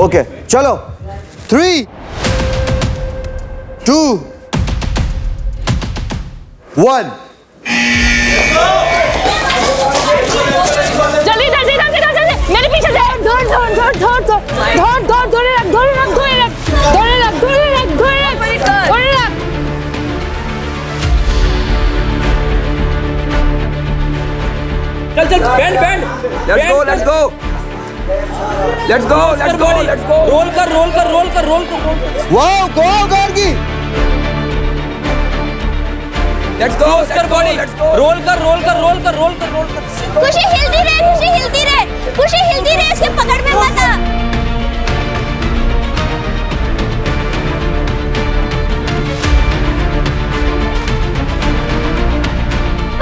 ओके चलो 3, 2, 1।
जल्दी जल्दी जल्दी जल्दी मेरे पीछे से। धर धर धर धर धर धर धर धरे रख धरे रख धरे रख धरे रख धरे रख धरे रख धरे रख।
चल चल band band let's go let's go let's go let's go let's go. Roll कर रोल कर रोल कर रोल कर
wow go Gargi.
Let's go कर बॉडी। रोल कर रोल कर रोल कर रोल कर रोल कर।
खुशी हिलती रहे, खुशी हिलती रहे, खुशी हिलती रहे, इसके पकड़ में मत आ।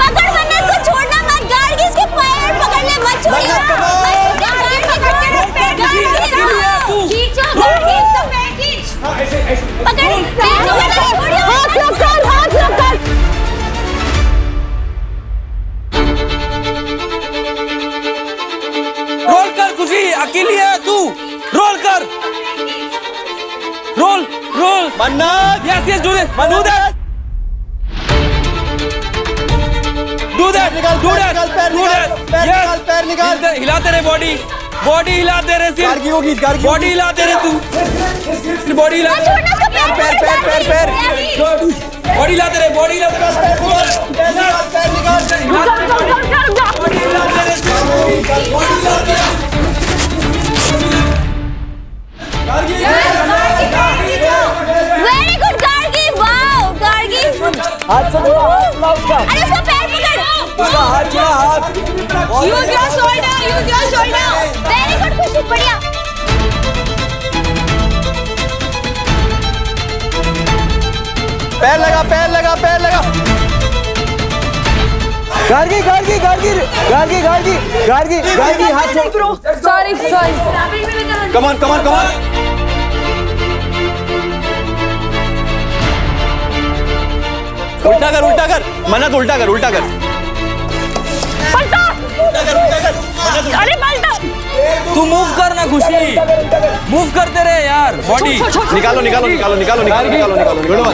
पकड़ मन्नत को छोड़ना मत, गार्गी इसके पैर पकड़ ले, मत छोड़िए। खींचो गार्गी, इसका पैर खींच। पकड़, छोड़िए। हाथ लग कर, हाथ लग कर।
रोल कर खुशी, अकेली है तू। रोल कर, रोल रोल।
मन्नत,
yes yes do this, do that. Do that. Do that. Do that. Yes. हिलाते रहे बॉडी हिलाते रहे सिर्फ बॉडी हिलाते रहे तू बॉडी हिलाते पैर बॉडी हिलाते रहे
very good Gargi, wow Gargi.
हाथ से उसका
अरे उसका पैर पकड़,
हाथ छोड़ा, हाथ
use your shoulder, very good खुशी, बढ़िया।
पैर लगा गार्गी हाथ छोड़।
सॉरी
कम ऑन उल्टा कर मन्नत, उल्टा कर
पलटा, अरे पलटा।
तू मूव कर ना खुशी, मूव करते रहे यार बॉडी
निकालो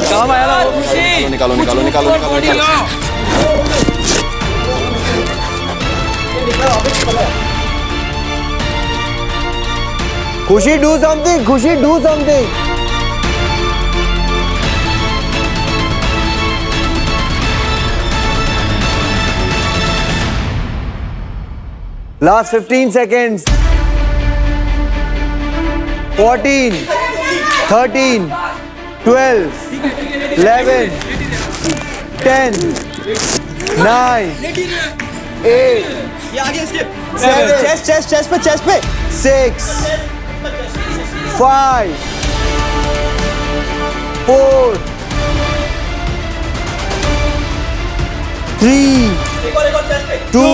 काम आया ना खुशी
निकालो
बॉडी हिलाओ
खुशी do something Last 15 seconds. 14, 13, 12, 11, 10, 9, 8, 7, chest पे 6, 5, 4, 3, 2,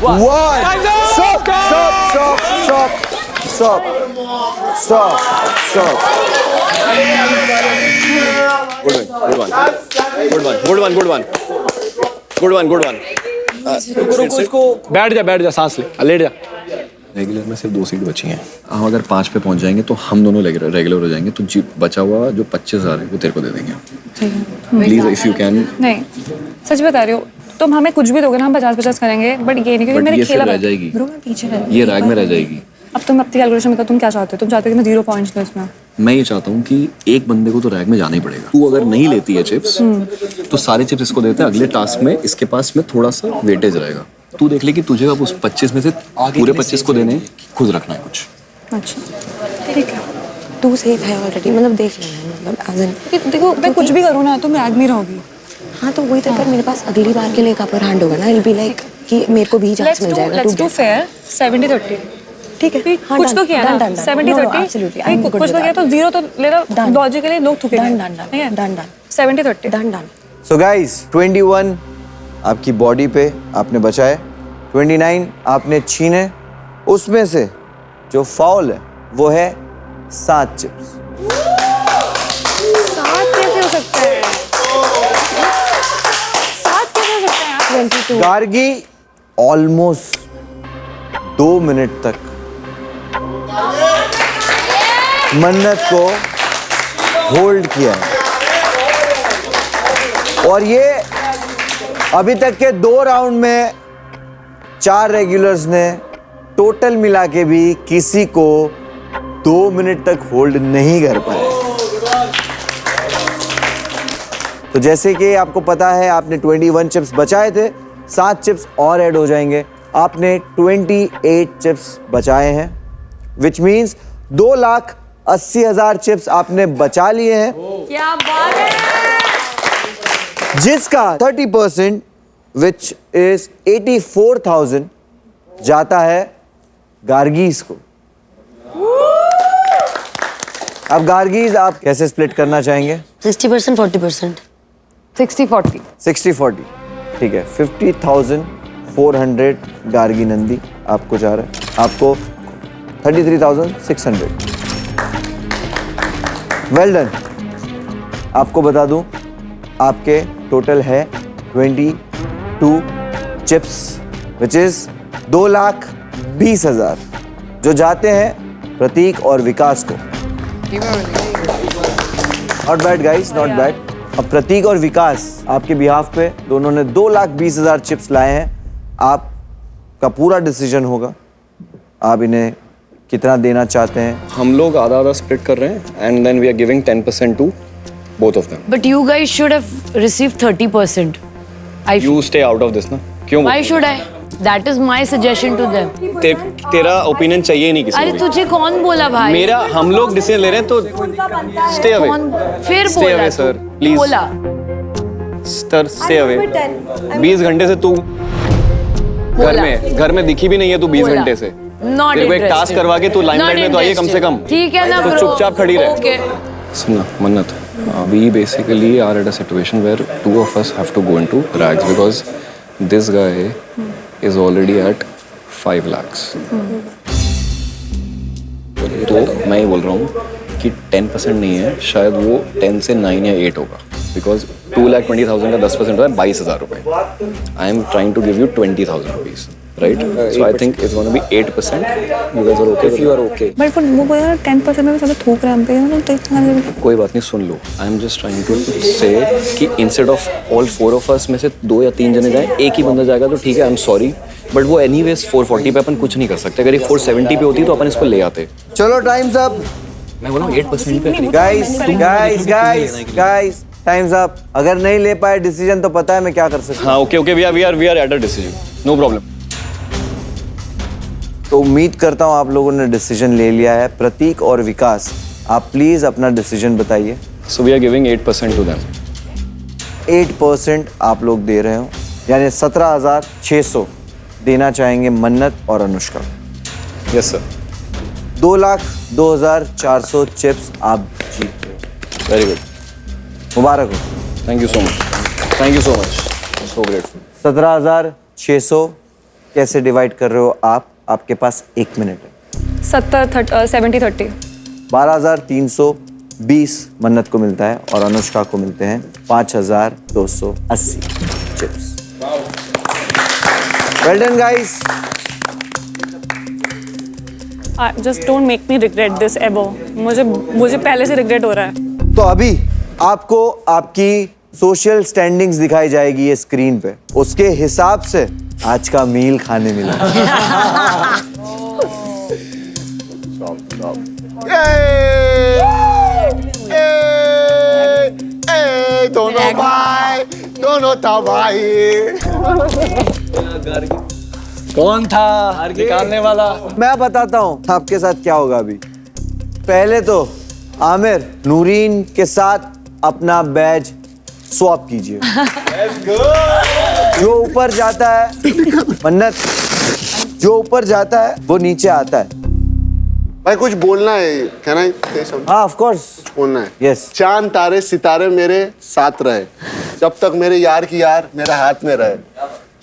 1. Stop. Good one.
बैठ जा, सांस ले, लेट जा। रेगुलर में सिर्फ 2 सीट बची हैं। हम अगर 5 पे पहुंच जाएंगे तो हम दोनों रेगुलर हो जाएंगे, तो बचा हुआ जो 25,000 है वो तेरे को दे देंगे। Please if you can.
नहीं, सच बता रही हो, तुम हमें कुछ भी दोगे ना, हम 50-50 करेंगे, बट ये नहीं, क्योंकि मैंने खेला
रह जाएगी,
ब्रो मैं पीछे रह,
ये रैग में रह जाएगी।
अब तुम अपनी कैलकुलेशन बताओ, तुम क्या चाहते हो? तुम चाहते हो कि मैं 0 पॉइंट्स लूं इसमें?
मैं ये चाहता हूँ कि एक बंदे को तो रैग में जाना ही पड़ेगा। तू अगर नहीं लेती है चिप्स तो सारे चिप्स इसको देते हैं, अगले टास्क में इसके पास में थोड़ा सा वेटेज रहेगा। तू देख ले कि तुझे अब उस 25 में से पूरे 25 को देने, खुद रखना है कुछ।
अच्छा ठीक है,
तू सेफ है ऑलरेडी, मतलब देख लेना, मतलब एज इन
देखो मैं कुछ भी करूँ ना तुम रैग में रहोगी।
हाँ तो वही तो, पर मेरे पास अगली बार के लिए एक अपर हैंड होगा ना, इट बी लाइक कि मेरे को भी चांस मिल जाएगा।
लेट्स डू फेयर 70-30, ठीक है? कुछ तो किया ना 70-30, कुछ तो किया, तो 0 तो लेना लॉजिकली लोग थूकेंगे।
Done
70-30
done.
सो गाइस 21 आपकी बॉडी पे आपने बचाए, 29 आपने छीने, उसमें से जो फाउल है वो है 7 चिप्स।
7 कैसे हो सकता है? 7 कैसे हो सकता है? 22
गार्गी ऑलमोस्ट 2 मिनट तक मन्नत को होल्ड किया है, और ये अभी तक के 2 राउंड में 4 रेगुलर्स ने टोटल मिला के भी किसी को 2 मिनट तक होल्ड नहीं कर पाए। तो जैसे कि आपको पता है, आपने 21 चिप्स बचाए थे, 7 चिप्स और ऐड हो जाएंगे, आपने 28 चिप्स बचाए हैं, विच मीन्स 2,80,000 चिप्स आपने बचा लिए हैं।
क्या बात है,
जिसका 30% विच इज 84,000 जाता है गार्गीज को। अब गार्गीज आप कैसे स्प्लिट करना चाहेंगे?
60% 40%।
60-40
60-40 ठीक है। 50,400 गार्गी नंदी आपको जा रहा है, आपको 33,600। Well done. आपको बता दूं, आपके टोटल है 22 चिप्स विच इज 2,20,000 जो जाते हैं प्रतीक और विकास को। Not bad guys, not bad. अब प्रतीक और विकास आपके बिहाफ पे दोनों ने 2,20,000 चिप्स लाए हैं। आपका पूरा डिसीजन होगा, आप इन्हें कितना देना चाहते हैं।
हम लोग आधा आधा स्प्लिट कर रहे हैं and then we are giving 10% to both of them.
But you guys should have received 30%.
You stay out of this ना, क्यों?
Why should I? That is my suggestion to them.
तेरा ओपिनियन चाहिए ही नहीं किसी
अरे
को
तुझे कौन बोला
भी।
भाई?
मेरा, हम लोग डिसीजन ले रहे हैं तो स्टे अवे।
कौन फिर
स्टे
बोला
अवे
तू?
सर प्लीज
बोला
सर, स्टे अवे। 20 घंटे से तू घर में दिखी भी नहीं है तू 20
बोला।
घंटे से।
Not
तेरे को एक टास्क
interested.
करवा के तू लाइमलाइट में तो आइए कम से कम।
ठीक है ना
तो
bro?
चुपचाप खड़ी रहे।
Okay.
सुनना मन्नत, we basically are at a situation where two of us have to go into rags because this guy is already at 5 lakhs. तो मैं ये बोल रहा हूँ कि 10% नहीं है, शायद वो 10 से 9 या 8 होगा बिकॉज 2,20,000 का 10% होता है 22,000 रुपये। I am trying to give you 20,000 rupees, right? So I think it's gonna be 8%. You guys are okay? If you are okay.
But वो बोला ना 10% में भी सब थोक रहे हैं हम पे, मतलब तो इतना
कोई बात नहीं, सुन लो। I am just trying to say कि instead of all 4 of us में से 2 या 3 जने जाए, एक ही बंदा जाएगा तो ठीक है, आई एम सॉरी, बट वो एनीवेज 440 पे अपन कुछ नहीं कर सकते। अगर ये 470 पे होती तो अपन इसको ले आते।
चलो टाइम्स अप।
मैं बोला 8% पे।
Guys times up. अगर नहीं ले पाए डिसीजन तो पता है मैं क्या कर सकता हूँ।
हाँ okay we are at a decision, no problem.
तो उम्मीद करता हूँ आप लोगों ने डिसीजन ले लिया है। प्रतीक और विकास, आप प्लीज अपना डिसीजन बताइए।
So we are giving 8% to them.
8% आप लोग दे रहे हो, यानी 17,600 देना चाहेंगे मन्नत और अनुष्का।
Yes sir.
2,02,400 चिप्स आप जीत रहे हो।
वेरी गुड,
मुबारक हो।
Thank you so much, thank you so much, so grateful.
17,600 कैसे डिवाइड कर रहे हो आप? आपके पास 1 मिनट है।
70-30
12,320 मन्नत को मिलता है और अनुष्का को मिलते हैं 5,280 chips. Well done guys.
Just don't make me regret this ever. मुझे पहले से रिग्रेट हो रहा है।
तो अभी आपको आपकी सोशल स्टैंडिंग्स दिखाई जाएगी ये स्क्रीन पे, उसके हिसाब से आज का मील खाने मिला।
दोनों भाई, दोनों तबाही।
कौन था निकालने वाला?
मैं बताता हूँ आपके साथ क्या होगा अभी। पहले तो आमिर नूरीन के साथ अपना बैज स्वैप कीजिए। जो ऊपर जाता है मन्नत, जो ऊपर जाता है वो नीचे आता है।
भाई कुछ बोलना है, कहना है?
हाँ ऑफ कोर्स
बोलना है।
यस।
चांद तारे सितारे मेरे साथ रहे, जब तक मेरे यार की यार मेरे हाथ में रहे।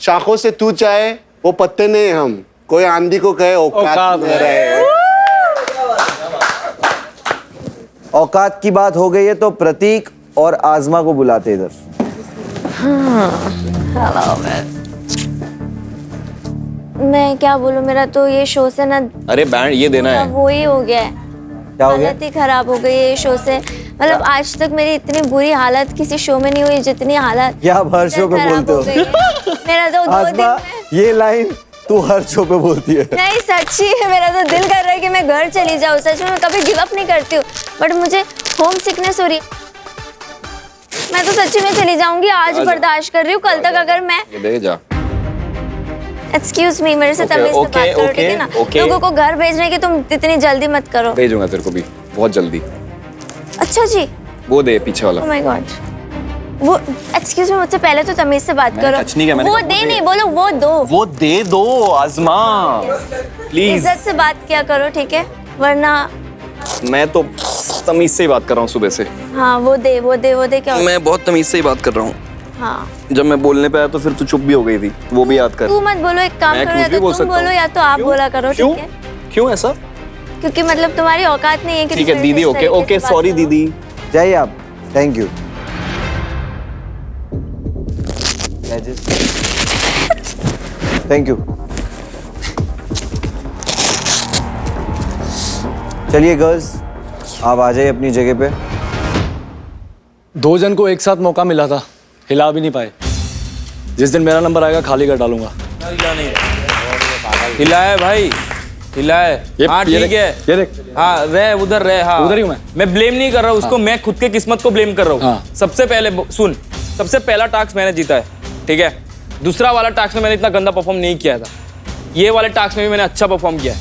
शाखों से तू चाहे वो पत्ते नहीं हम, कोई आंधी को कहे औकात में रहे।
औकात की बात हो गई है तो प्रतीक और आजमा को बुलाते इधर।
मैं क्या बोलूं, मेरा तो ये शो से ना
अरे बैंड ये देना है।
वो ही हो गया है,
क्या हो गया?
हालत ही खराब हो गई है ये शो से। मतलब आज तक मेरी इतनी बुरी हालत किसी शो में नहीं हुई जितनी हालत
क्या आप हर शो पे
खराब
बोलते
हो
हो?
गई है। मेरा तो 2 दिन
आजमा
में
ये लाइन तू हर शो पे बोलती है।
नहीं सच्ची है, मेरा तो दिल कर रहा है कि मैं घर चली जाऊँ। सच में मैं कभी गिव अप नहीं करती हूँ, बट मुझे होम सिकनेस हो रही है। मैं तो सच्ची में चली जाऊंगी, आज बर्दाश्त कर रही हूँ। कल तक अगर मैं
दे जा।
एक्सक्यूज मी, मेरे से तमीज से बात करो, ठीक है ना? लोगों को घर भेजने की तुम इतनी जल्दी मत करो।
भेजूंगा तेरे को भी बहुत जल्दी।
अच्छा जी,
वो दे पीछे वाला।
ओह माय गॉड। वो एक्सक्यूज मी, मुझसे पहले तो तमीज से बात करो।
टच नहीं किया मैंने।
वो दे नहीं, बोलो वो दो।
वो दे दो आजमा प्लीज।
इज्जत से बात किया करो, ठीक है? वरना
मैं तो तमीज से ही बात कर रहा हूँ सुबह से।
हाँ वो दे क्या होता?
मैं बहुत तमीज से ही बात कर रहा हूँ।
हाँ
जब मैं बोलने पे आया तो फिर तू चुप भी हो गई थी, वो भी याद कर।
तू मत बोलो, एक काम
मैं
करो,
कुछ
या
भी
तो
बोल
तुम
सकता
बोलो
हूँ।
या तो आप बोला करो,
क्यों?
ठीक है?
क्यों ऐसा?
क्योंकि मतलब तुम्हारी औकात नहीं है कि
ठीक
तुम
है
मेरे
दीदी,
से इस
ओके
तरीके से
ओके
बात
सॉरी
करो।
दीदी।
जाइए आप, थैंक यू। Thank you. चलिए गर्ल्स, आप आ जाइए अपनी जगह पे।
2 जन को एक साथ मौका मिला था, हिला भी नहीं पाए। जिस दिन मेरा नंबर आएगा खाली कर डालूंगा।
हिला है भाई, हिला है। हाँ ठीक है,
ये देख।
हाँ रहे उधर रहे। हाँ
उधर ही हूँ
मैं ब्लेम नहीं कर रहा हूँ उसको, मैं खुद के किस्मत को ब्लेम कर रहा हूँ।
हाँ।
सबसे पहले सुन, सबसे पहला टास्क मैंने जीता है, ठीक है। दूसरा वाला टास्क में मैंने इतना गंदा परफॉर्म नहीं किया था। ये वाले टास्क में भी मैंने अच्छा परफॉर्म किया है।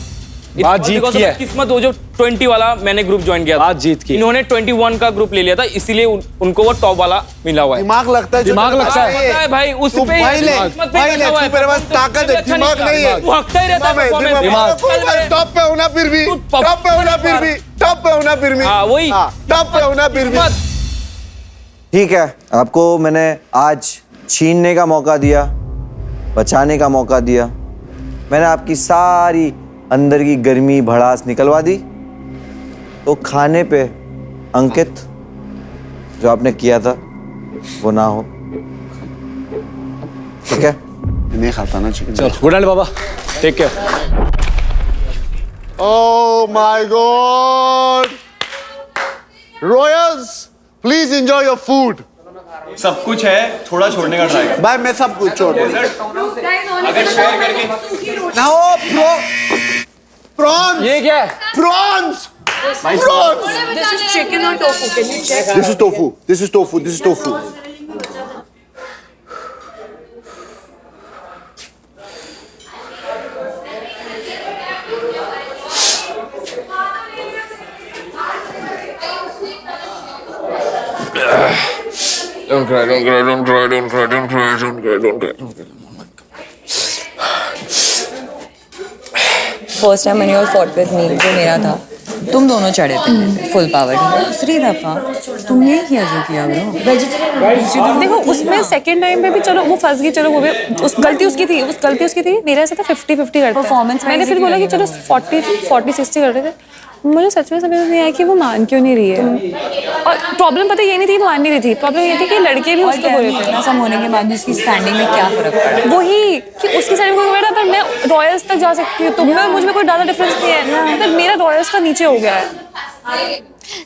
बात जीत की है।
किस्मत वो जो 20 वाला मैंने ग्रुप ज्वाइन किया था,
बात जीत की।
इन्होंने 21 का ग्रुप ले लिया था, इसीलिए उनको वो टॉप वाला मिला हुआ है।
दिमाग लगता है,
दिमाग लगता है
भाई उस
तू
पे
भाई ले,
किस्मत पे
भाई ले,
बैठा हुआ है।
तू मेरे पास ताकत है, दिमाग नहीं है।
तू हकता ही रहता है performance।
टॉप पे होना फिर भी, टॉप पे होना फिर भी, टॉप पे होना फिर भी।
हाँ वही,
टॉप पे होना फिर भी।
ठीक है, आपको मैंने आज छीनने का मौका दिया, बचाने का मौका दिया। मैंने आपकी सारी अंदर की गर्मी भड़ास निकलवा दी। तो खाने पे अंकित जो आपने किया था वो ना हो, ठीक है?
नहीं खाता ना चिकन।
चलो गुड नाइट बाबा, take care.
Oh my god, royals please enjoy your food.
सब कुछ है, थोड़ा छोड़ने का ट्राई कर।
भाई मैं सब कुछ छोड़ दूंगा।
अगर शेयर करके
ना वो प्रॉन्स।
ये क्या है?
Prawns.
This is chicken or tofu. Can you check?
This is tofu. This is tofu. This is tofu.
Don't cry, don't cry, don't cry, don't cry, don't cry, don't cry, don't cry, don't cry.
First time मैंने और fought with me जो मेरा था, तुम दोनों चढ़े थे full power. दूसरी दफा तुमने ही किया जो किया ब्रो।
देखो उसमें सेकंड टाइम पे भी चलो वो फंस गई, चलो वो भी उस गलती उसकी थी। मेरा ऐसा था 50-50 करते
Performance
मैंने
wise
फिर
ही
बोला कि
लगी
चलो 40-60 कर रहे थे। मुझे सच में समझ नहीं आया कि वो मान क्यों नहीं रही है। और प्रॉब्लम पता ये नहीं थी मान नहीं रही थी, प्रॉब्लम ये थी कि लड़के भी उसको बोल रहे थे।
ऐसा होने के बाद भी उसकी स्टैंडिंग में क्या फर्क पड़ा?
वही कि उसकी साइड में कोई पर मैं रॉयल्स तक जा सकती हूँ, तुम में मुझ में कोई ज़्यादा डिफरेंस नहीं है, मतलब मेरा रॉयल्स का नीचे हो गया है।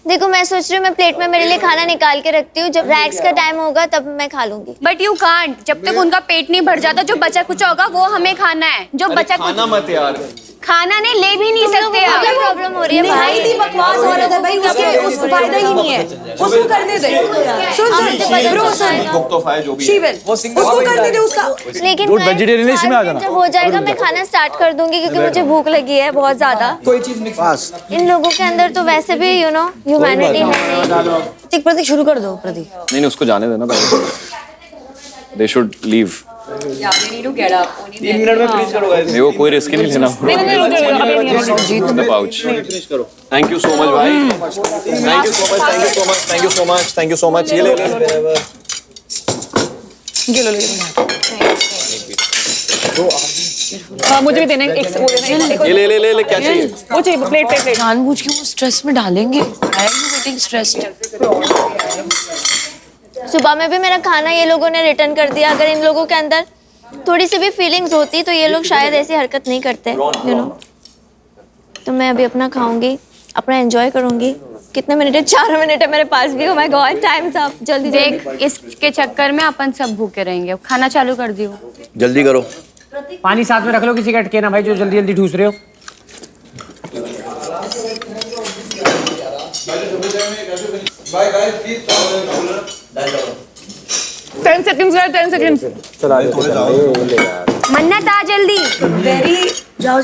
देखो मैं सोच रही हूँ मैं प्लेट में मेरे लिए खाना निकाल के रखती हूँ, जब रैक्स का टाइम होगा तब मैं खा लूंगी।
बट यू कांट, जब तक उनका पेट नहीं भर जाता, जो बचा कुछ होगा वो हमें खाना है। जो बचा कुछ
खाना मत यार।
खाना नहीं ले भी नहीं सकते आप।
क्या प्रॉब्लम हो रही है भाई?
निहायती बकवास औरत है भाई, उसको फायदा ही नहीं है। उसको करने दे। उसको करने दे उसका।
लेकिन
Dude, vegetarianism में आ जाना।
जब हो जाएगा मैं खाना स्टार्ट कर दूंगी क्योंकि मुझे भूख लगी है बहुत ज्यादा।
कोई चीज मिक्स।
इन लोगों के अंदर तो वैसे भी यू नो ह्यूमैनिटी है नहीं।
प्रतीक शुरू कर दो प्रतीक।
नहीं उसको जाने देना पहले। They should leave.
3 मिनट में फिनिश करो गाइस।
नहीं वो कोई रिस्क नहीं लेना। The pouch. Thank you so much भाई। Thank you so much, thank you so much, thank you so much, thank you so much। ये ले
मुझे भी देना एक वो देना।
ले क्या चाहिए?
वो चाहिए प्लेट।
जानबूझ के वो स्ट्रेस में डालेंगे। I am getting stressed.
सुबह में भी मेरा खाना ये लोगों ने रिटर्न कर दिया। अगर इन लोगों के अंदर थोड़ी सी भी फीलिंग्स होती तो ये लोग शायद ऐसी हरकत नहीं करते, यू नो। तो मैं अभी अपना खाऊंगी, अपना एंजॉय करूंगी। कितने मिनट है? 4 मिनट है मेरे पास भी। ओह माय गॉड, टाइम्स अप। जल्दी
देख, इसके चक्कर में अपन सब भूखे रहेंगे। खाना चालू कर दियो।
जल्दी करो। पानी साथ में रख लो, किसी का अटके ना भाई, जो जल्दी जल्दी ठूस रहे हो।
Ten seconds.
मन्नत आ जल्दी।
जाओ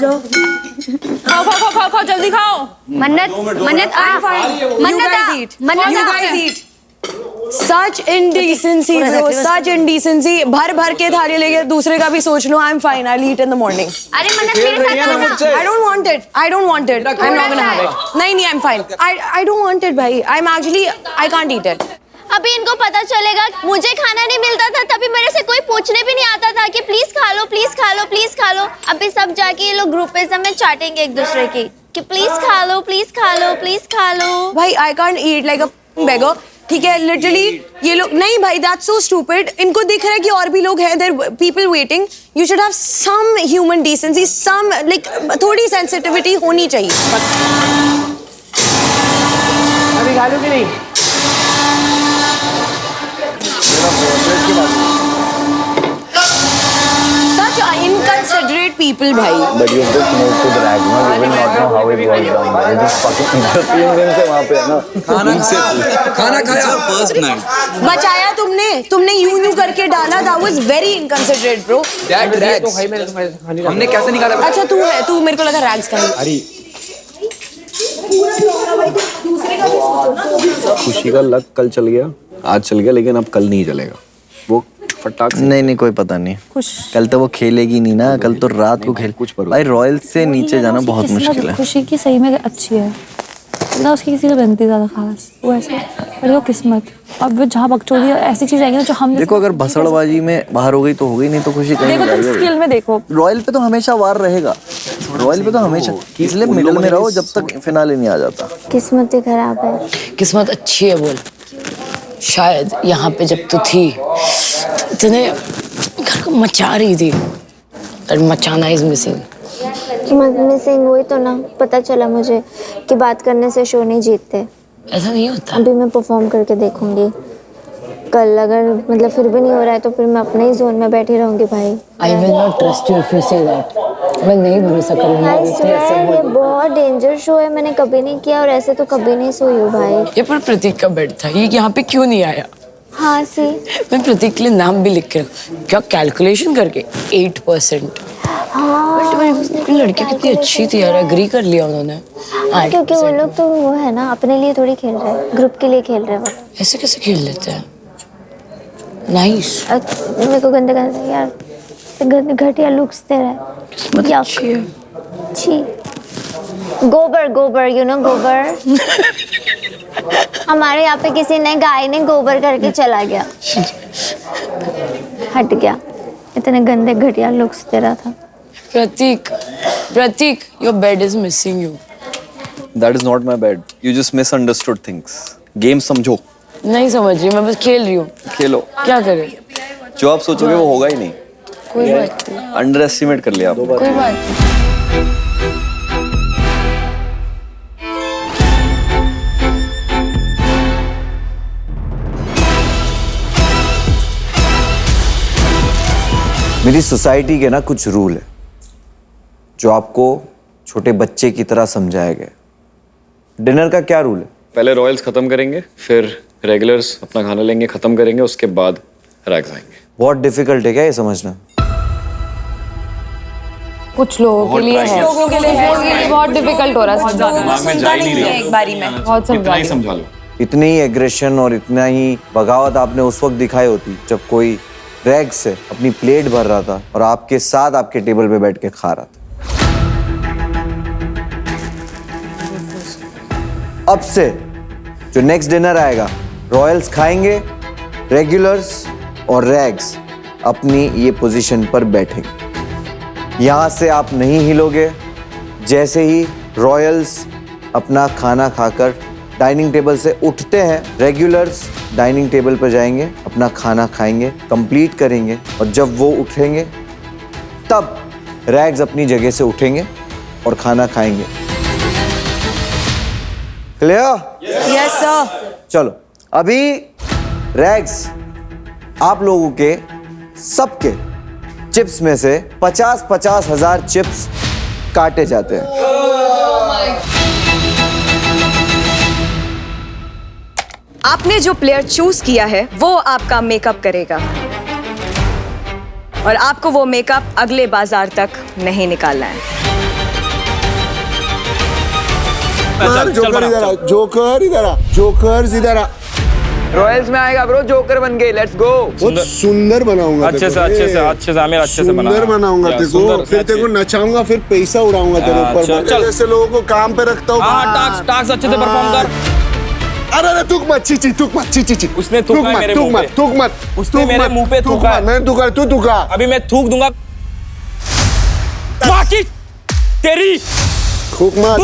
खाओ जल्दी खाओ।
मन्नत आ।
Such indecency, bro. Such indecency. भर के थाली लेके दूसरे का भी सोच लो। I'm fine. I'll eat in the morning.
अरे मन्नत मेरे साथ आओ ना।
I don't want it. I'm not gonna have it. नहीं, I'm fine. I don't want it, भाई. I can't eat it.
अभी इनको पता चलेगा मुझे खाना नहीं मिलता था, तभी मेरे से कोई पूछने भी नहीं आता था कि प्लीज खा लो, प्लीज खा लो, प्लीज खा लो। अभी सब जाके ये लोग ग्रुपिज्म में चाटेंगे एक दूसरे की कि प्लीज खा लो, प्लीज खा लो, प्लीज खा लो।
भाई I can't eat like a beggar. ठीक है, लिटरली ये लोग नहीं भाई, दैट्स सो स्टूपिड। इनको दिख रहा है कि और भी लोग हैं, there people waiting. You should have some human decency, some like थोड़ी सेंसिटिविटी होनी चाहिए।
अभी खा लो कि नहीं?
Such inconsiderate people, भाई.
But you just moved to the rag, no? You will not know how it was done. You just fucking 3 दिन से वहाँ पे है ना.
खाना खाया
First night.
बचाया तुमने यूं करके डाला. That was very inconsiderate, bro.
हमने कैसे निकाला?
अच्छा तू मेरे को लगा रैग्स का है.
खुशी का लक कल चल गया, आज चल गया, लेकिन अब कल नहीं चलेगा. वो फटाक से
नहीं कोई पता नहीं. कल तो वो खेलेगी नहीं ना. कल तो रात को खेल.
कुछ
भाई रॉयल से नीचे जाना बहुत मुश्किल है.
खुशी की सही में अच्छी है ना, उसकी किसी से बनती ज़्यादा खास वो ऐसे, पर वो किस्मत. अब जहाँ बकचोदी ऐसी चीज़ आएगी ना जो हम
देखो, अगर भसड़बाजी में बाहर हो गई तो हो गई, नहीं तो खुशी कहीं
देखो तुम स्किल में देखो.
रॉयल पे तो हमेशा वार रहेगा. रॉयल पे तो हमेशा, इसलिए मिडल में रहो जब तक फिनाले नहीं आ जाता.
किस्मत ही खराब है.
किस्मत अच्छी है बोल. शायद यहाँ पे जब तू थी इतने घर को मचा रही थी. मचाना इज मिसिंग.
मिसिंग वही तो ना. पता चला मुझे कि बात करने से शो नहीं जीतते.
ऐसा नहीं होता.
अभी मैं परफॉर्म करके देखूंगी. कल अगर मतलब फिर भी नहीं हो रहा है तो फिर मैं अपने ही जोन में बैठी रहूंगी भाई.
I will not trust you if you say that. मैं नहीं भरोसा करूंगी.
आई स्वेयर ये बहुत डेंजर शो है. मैंने कभी नहीं किया और ऐसे तो कभी नहीं सोई हूँ भाई.
ये पर प्रतीक का बेड था. ये यहाँ पे क्यों नहीं आया?
हाँ सी.
मैं प्रतीक के लिए नाम भी लिख के क्या कैलकुलेशन करके 8%. बट लड़की कितनी अच्छी थी यार. एग्री कर लिया उन्होंने.
क्योंकि वो लोग तो वो है ना, अपने लिए थोड़ी खेल रहे हैं, ग्रुप के लिए खेल रहे हैं वो.
ऐसे कैसे खेल लेते हैं? नाइस.
मेरे को गंदे गंदे यार घटिया लुक्स दे रहा है.
किस्मत अच्छी है.
छी. गोबर यू नो गोबर. हमारे यहाँ पे किसी ने गाय ने गोबर करके चला गया. हट गया. इतने गंदे घटिया लुक्स दे रहा था.
प्रतीक, your bed is missing you.
That is not my bed. You just misunderstood things. Game समझो.
नहीं समझ रही. मैं बस खेल रही हूँ.
खेलो.
क्या करें?
जो आप सोचोगे वो होगा ही नहीं.
कोई बात नहीं.
अंडर एस्टिमेट कर लिया आपने.
कोई बात नहीं.
मेरी सोसाइटी के ना कुछ रूल है जो आपको छोटे बच्चे की तरह समझाया गया. डिनर का क्या रूल है?
पहले रॉयल्स खत्म करेंगे, फिर रेगुलर्स अपना खाना लेंगे, खत्म करेंगे, उसके बाद रैग्स आएंगे.
बहुत डिफिकल्ट है क्या ये समझना?
कुछ लोगों के लिए है, लोगों के लिए बहुत डिफिकल्ट हो रहा है.
एक बारी में
बहुत
समझा लो.
इतनी ही एग्रेशन और इतना ही बगावत आपने उस वक्त दिखाई होती जब कोई रैग से अपनी प्लेट भर रहा था और आपके साथ आपके टेबल पे बैठ के खा रहा था. अब से जो नेक्स्ट डिनर आएगा, रॉयल्स खाएंगे, रेगुलर्स और रैग्स अपनी ये पोजीशन पर बैठेंगे. यहां से आप नहीं हिलोगे. जैसे ही रॉयल्स अपना खाना खाकर डाइनिंग टेबल से उठते हैं, रेगुलर्स डाइनिंग टेबल पर जाएंगे, अपना खाना खाएंगे, कंप्लीट करेंगे, और जब वो उठेंगे तब रैग्स अपनी जगह से उठेंगे और खाना खाएंगे. क्लियर?
Yes sir.
चलो, अभी रैग्स आप लोगों के सबके चिप्स में से 50-50 हजार चिप्स काटे जाते हैं.
आपने जो प्लेयर चूज किया है वो आपका मेकअप करेगा और आपको वो मेकअप अगले बाजार तक नहीं निकालना है.
जोकर इधर आ. जोकर इधर आ.
रॉयल्स में आएगा ब्रो. जोकर बन गए. Let's go.
बहुत सुंदर बनाऊंगा.
अच्छे से आमिर अच्छे से बना.
सुंदर बनाऊंगा देखो. फिर तेरे को नचाऊंगा, फिर पैसा उड़ाऊंगा तेरे ऊपर. जैसे लोगों को काम पे रखता हूँ.
टास्क अच्छे से परफॉर्म कर.
अरे थूक मत. ची.
उसने थूका मेरे मुंह पे.
थूक मत.
उसने मेरे मुंह पे थूका.
मैं थूका, तू थूका.
अभी मैं थूक दूंगा. बाकी तेरी.
थूक मत.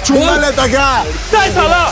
चुम्मा लेता क्या?
साला